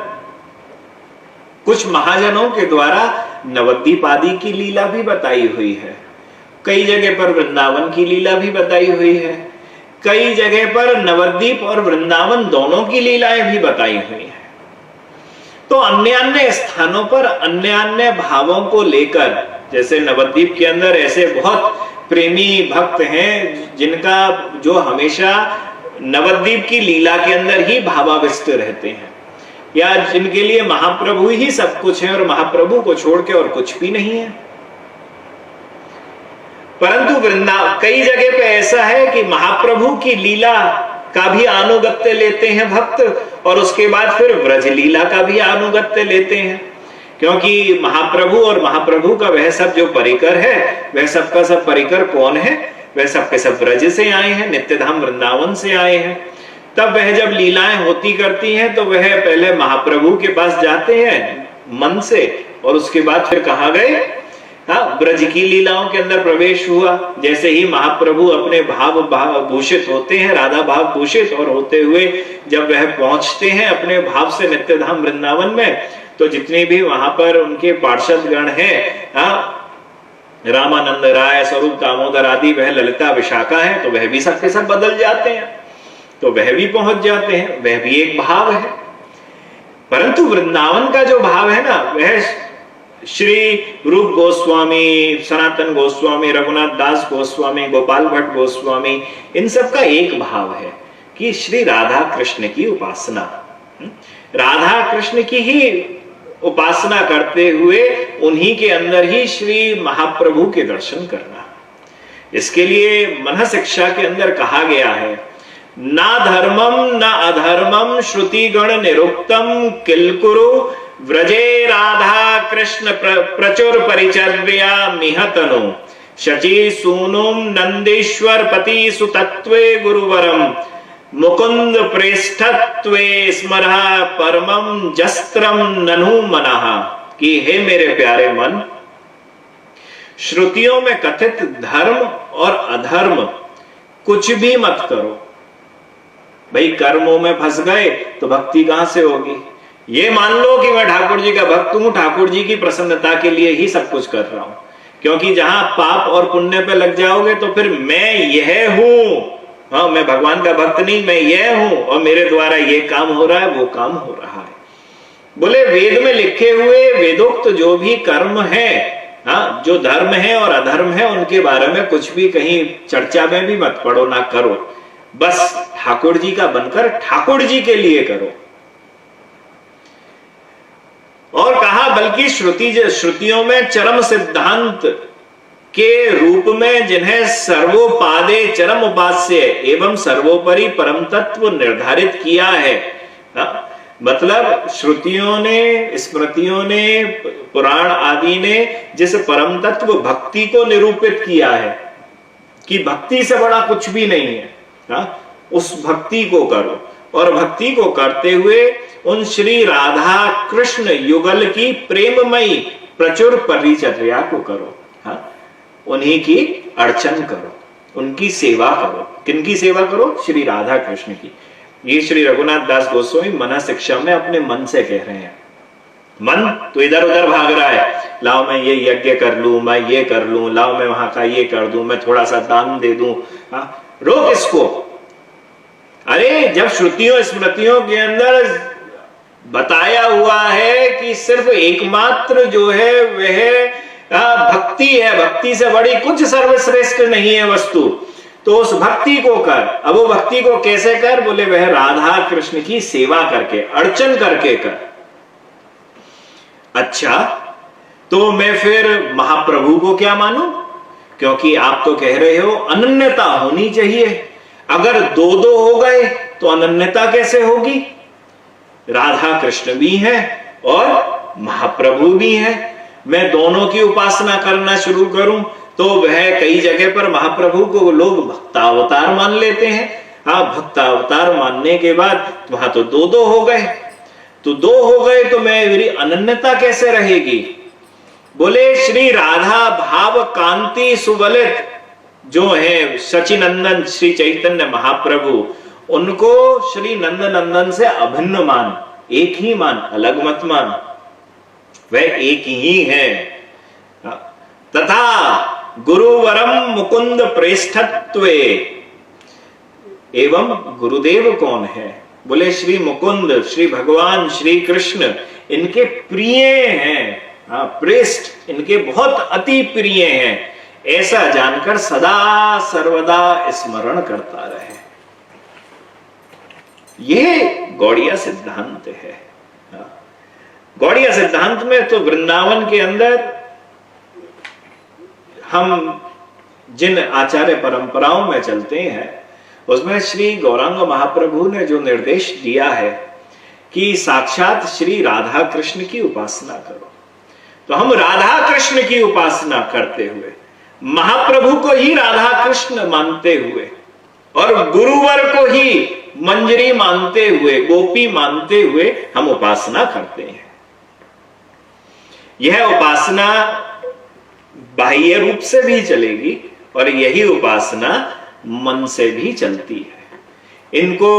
S1: कुछ महाजनों के द्वारा नवद्वीप आदि की लीला भी बताई हुई है, कई जगह पर वृंदावन की लीला भी बताई हुई है, कई जगह पर नवद्वीप और वृंदावन दोनों की लीलाएं भी बताई हुई हैं। तो अन्य अन्य स्थानों पर अन्य अन्य भावों को लेकर, जैसे नवद्वीप के अंदर ऐसे बहुत प्रेमी भक्त हैं जिनका जो हमेशा नवद्वीप की लीला के अंदर ही भावाविष्ट रहते हैं, या जिनके लिए महाप्रभु ही सब कुछ है और महाप्रभु को छोड़ के और कुछ भी नहीं है। परंतु कई जगह पे ऐसा है कि महाप्रभु की लीला का भी अनुगत्य लेते हैं भक्त, और उसके बाद फिर ब्रज लीला का भी अनुगत्य लेते हैं, क्योंकि महाप्रभु और महाप्रभु का वह सब जो परिकर है, वह सब का सब परिकर कौन है? वह सब के सब ब्रज से आए हैं, नित्यधाम वृंदावन से आए हैं। तब वह जब लीलाएं होती करती हैं तो वह पहले महाप्रभु के पास जाते हैं मन से, और उसके बाद फिर कहाँ गए? हाँ, ब्रज की लीलाओं के अंदर प्रवेश हुआ। जैसे ही महाप्रभु अपने भाव भूषित होते हैं, राधा भाव भूषित और होते हुए जब वह पहुंचते हैं अपने भाव से नित्यधाम वृंदावन में, तो जितने भी वहां पर उनके पार्षद गण हैं, हाँ, रामानंद राय, स्वरूप दामोदर आदि, वह ललिता विशाखा है, तो वह भी सबके सब बदल जाते हैं, तो वह भी पहुंच जाते हैं। वह भी एक भाव है। परंतु वृंदावन का जो भाव है ना, वह श्री रूप गोस्वामी, सनातन गोस्वामी, रघुनाथ दास गोस्वामी, गोपाल भट्ट गोस्वामी, इन सब का एक भाव है कि श्री राधा कृष्ण की उपासना, राधा कृष्ण की ही उपासना करते हुए उन्हीं के अंदर ही श्री महाप्रभु के दर्शन करना। इसके लिए मन शिक्षा के अंदर कहा गया है, ना धर्मम न अधर्मम श्रुति गण निरुक्तम किलकुरु व्रजे राधा कृष्ण प्रचुर परिचर्या मिहतनु शची सूनुम नंदीश्वर पति सुतत्वे गुरुवरम मुकुंद प्रेष्ठत्वे स्मरः परमं जस्त्रम ननु मनः। कि हे मेरे प्यारे मन, श्रुतियों में कथित धर्म और अधर्म कुछ भी मत करो। भाई कर्मों में फंस गए तो भक्ति कहां से होगी? ये मान लो कि मैं ठाकुर जी का भक्त हूं, ठाकुर जी की प्रसन्नता के लिए ही सब कुछ कर रहा हूं, क्योंकि जहां पाप और पुण्य पे लग जाओगे तो फिर मैं यह हूं, हाँ, मैं भगवान का भक्त नहीं, मैं यह हूं और मेरे द्वारा ये काम हो रहा है, वो काम हो रहा है। बोले वेद में लिखे हुए वेदोक्त जो भी कर्म है, हाँ, जो धर्म है और अधर्म है, उनके बारे में कुछ भी कहीं चर्चा में भी मत पढ़ो, ना करो। बस ठाकुर जी का बनकर ठाकुर जी के लिए करो। और कहा बल्कि श्रुतियों में चरम सिद्धांत के रूप में जिन्हें सर्वोपादे चरम उपास्य एवं सर्वोपरि परम तत्व निर्धारित किया है, मतलब श्रुतियों ने, स्मृतियों ने, पुराण आदि ने जिस परम तत्व भक्ति को निरूपित किया है कि भक्ति से बड़ा कुछ भी नहीं है, उस भक्ति को करो। और भक्ति को करते हुए उन श्री राधा कृष्ण युगल की प्रेममयी प्रचुर परिचर्या को करो, उन्हीं की अर्चन करो, उनकी सेवा करो। किनकी सेवा करो? श्री राधा कृष्ण की। ये श्री रघुनाथ दास गोस्वामी मन शिक्षा में अपने मन से कह रहे हैं। मन तो इधर उधर भाग रहा है, लाओ मैं ये यज्ञ कर लूं, मैं ये कर लूं, लाओ मैं वहां का ये कर दूं, मैं थोड़ा सा दान दे दूं। रोक इसको। अरे जब श्रुतियों स्मृतियों के अंदर बताया हुआ है कि सिर्फ एकमात्र जो है वह भक्ति है, भक्ति से बड़ी कुछ सर्वश्रेष्ठ नहीं है वस्तु, तो उस भक्ति को कर। अब वो भक्ति को कैसे कर? बोले वह राधा कृष्ण की सेवा करके, अर्चन करके कर। अच्छा, तो मैं फिर महाप्रभु को क्या मानूं? क्योंकि आप तो कह रहे हो अनन्यता होनी चाहिए। अगर दो दो हो गए तो अनन्यता कैसे होगी? राधा कृष्ण भी है और महाप्रभु भी है। मैं दोनों की उपासना करना शुरू करूं तो वह कई जगह पर महाप्रभु को लोग भक्तावतार मान लेते हैं। हाँ, भक्तावतार मानने के बाद वहां तो दो दो हो गए, तो दो हो गए तो मेरी अनन्यता कैसे रहेगी? बोले श्री राधा भाव कांति सुबलित जो है सचिनंदन श्री चैतन्य महाप्रभु, उनको श्री नंद नंदन से अभिन्न मान, एक ही मान, अलग मत मान, वह एक ही है। तथा गुरुवरम मुकुंद प्रेष्ठत्वे, एवं गुरुदेव कौन है? बोले श्री मुकुंद, श्री भगवान श्री कृष्ण इनके प्रिय हैं, प्रेष्ठ इनके बहुत अति प्रिय हैं, ऐसा जानकर सदा सर्वदा स्मरण करता रहे। यह गौड़िया सिद्धांत है। गौड़िया सिद्धांत में तो वृंदावन के अंदर हम जिन आचार्य परंपराओं में चलते हैं उसमें श्री गौरांग महाप्रभु ने जो निर्देश दिया है कि साक्षात श्री राधा कृष्ण की उपासना करो, तो हम राधा कृष्ण की उपासना करते हुए, महाप्रभु को ही राधा कृष्ण मानते हुए और गुरुवर को ही मंजरी मानते हुए, गोपी मानते हुए हम उपासना करते हैं। यह उपासना बाह्य रूप से भी चलेगी और यही उपासना मन से भी चलती है। इनको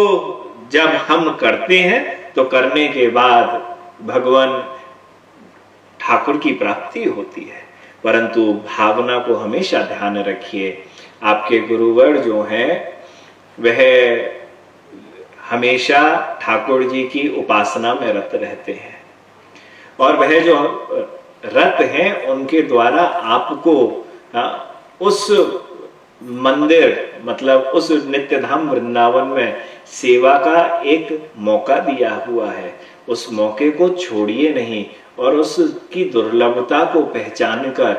S1: जब हम करते हैं तो करने के बाद भगवान ठाकुर की प्राप्ति होती है, परंतु भावना को हमेशा ध्यान रखिए। आपके गुरुवर जो हैं वह हमेशा ठाकुर जी की उपासना में रत रहते हैं और वह जो रत हैं उनके द्वारा आपको उस मंदिर मतलब उस नित्य धाम वृंदावन में सेवा का एक मौका दिया हुआ है। उस मौके को छोड़िए नहीं और उसकी दुर्लभता को पहचान कर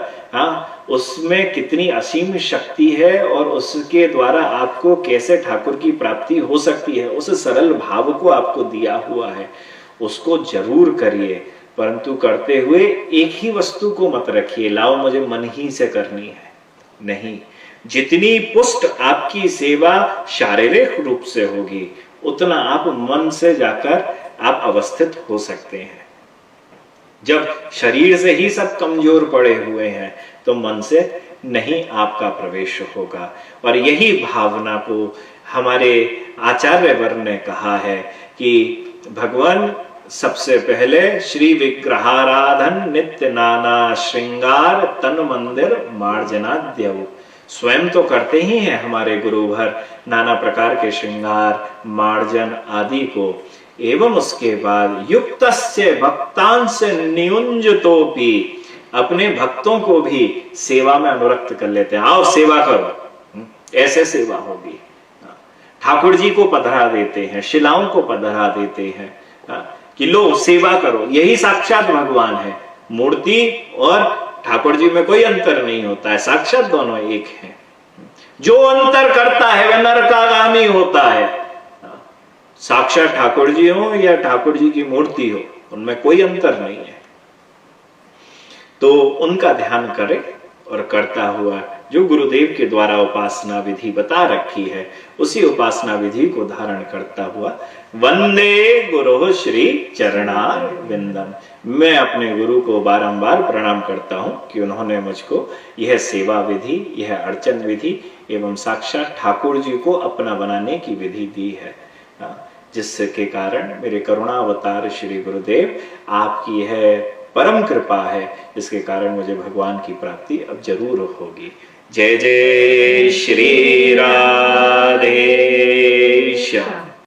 S1: उसमें कितनी असीम शक्ति है और उसके द्वारा आपको कैसे ठाकुर की प्राप्ति हो सकती है, उस सरल भाव को आपको दिया हुआ है, उसको जरूर करिए। परंतु करते हुए एक ही वस्तु को मत रखिए, लाओ मुझे मन ही से करनी है, नहीं। जितनी पुष्ट आपकी सेवा शारीरिक रूप से होगी उतना आप मन से जाकर आप अवस्थित हो सकते हैं। जब शरीर से ही सब कमजोर पड़े हुए हैं तो मन से नहीं आपका प्रवेश होगा। और यही भावना को हमारे आचार्य वर्ण ने कहा है कि भगवान सबसे पहले श्री विग्रहाराधन नित्य नाना श्रृंगार तन मंदिर मार्जनाद्यव, स्वयं तो करते ही हैं हमारे गुरुभर नाना प्रकार के श्रृंगार मार्जन आदि को, एवं उसके बाद युक्तस्य भक्तांस्य नियुंजतोपि, अपने भक्तों को भी सेवा में अनुरक्त कर लेते हैं। आओ सेवा करो, ऐसे सेवा होगी। ठाकुर जी को पधरा देते हैं, शिलाओं को पधरा देते हैं कि लो सेवा करो। यही साक्षात भगवान है, मूर्ति और ठाकुर जी में कोई अंतर नहीं होता है, साक्षात दोनों एक हैं। जो अंतर करता है वह नरकागामी होता है। साक्षात ठाकुर जी हो या ठाकुर जी की मूर्ति हो, उनमें कोई अंतर नहीं है। तो उनका ध्यान करें और करता हुआ जो गुरुदेव के द्वारा उपासना विधि बता रखी है उसी उपासना विधि को धारण करता हुआ वंदे गुरु श्री चरणार विंदम, मैं अपने गुरु को बारंबार प्रणाम करता हूं कि उन्होंने मुझको यह सेवा विधि, यह अर्चन विधि एवं साक्षात ठाकुर जी को अपना बनाने की विधि दी है, जिसके कारण मेरे करुणावतार श्री गुरुदेव आपकी यह परम कृपा है, जिसके कारण मुझे भगवान की प्राप्ति अब जरूर होगी। जय जय श्री राधेश्याम।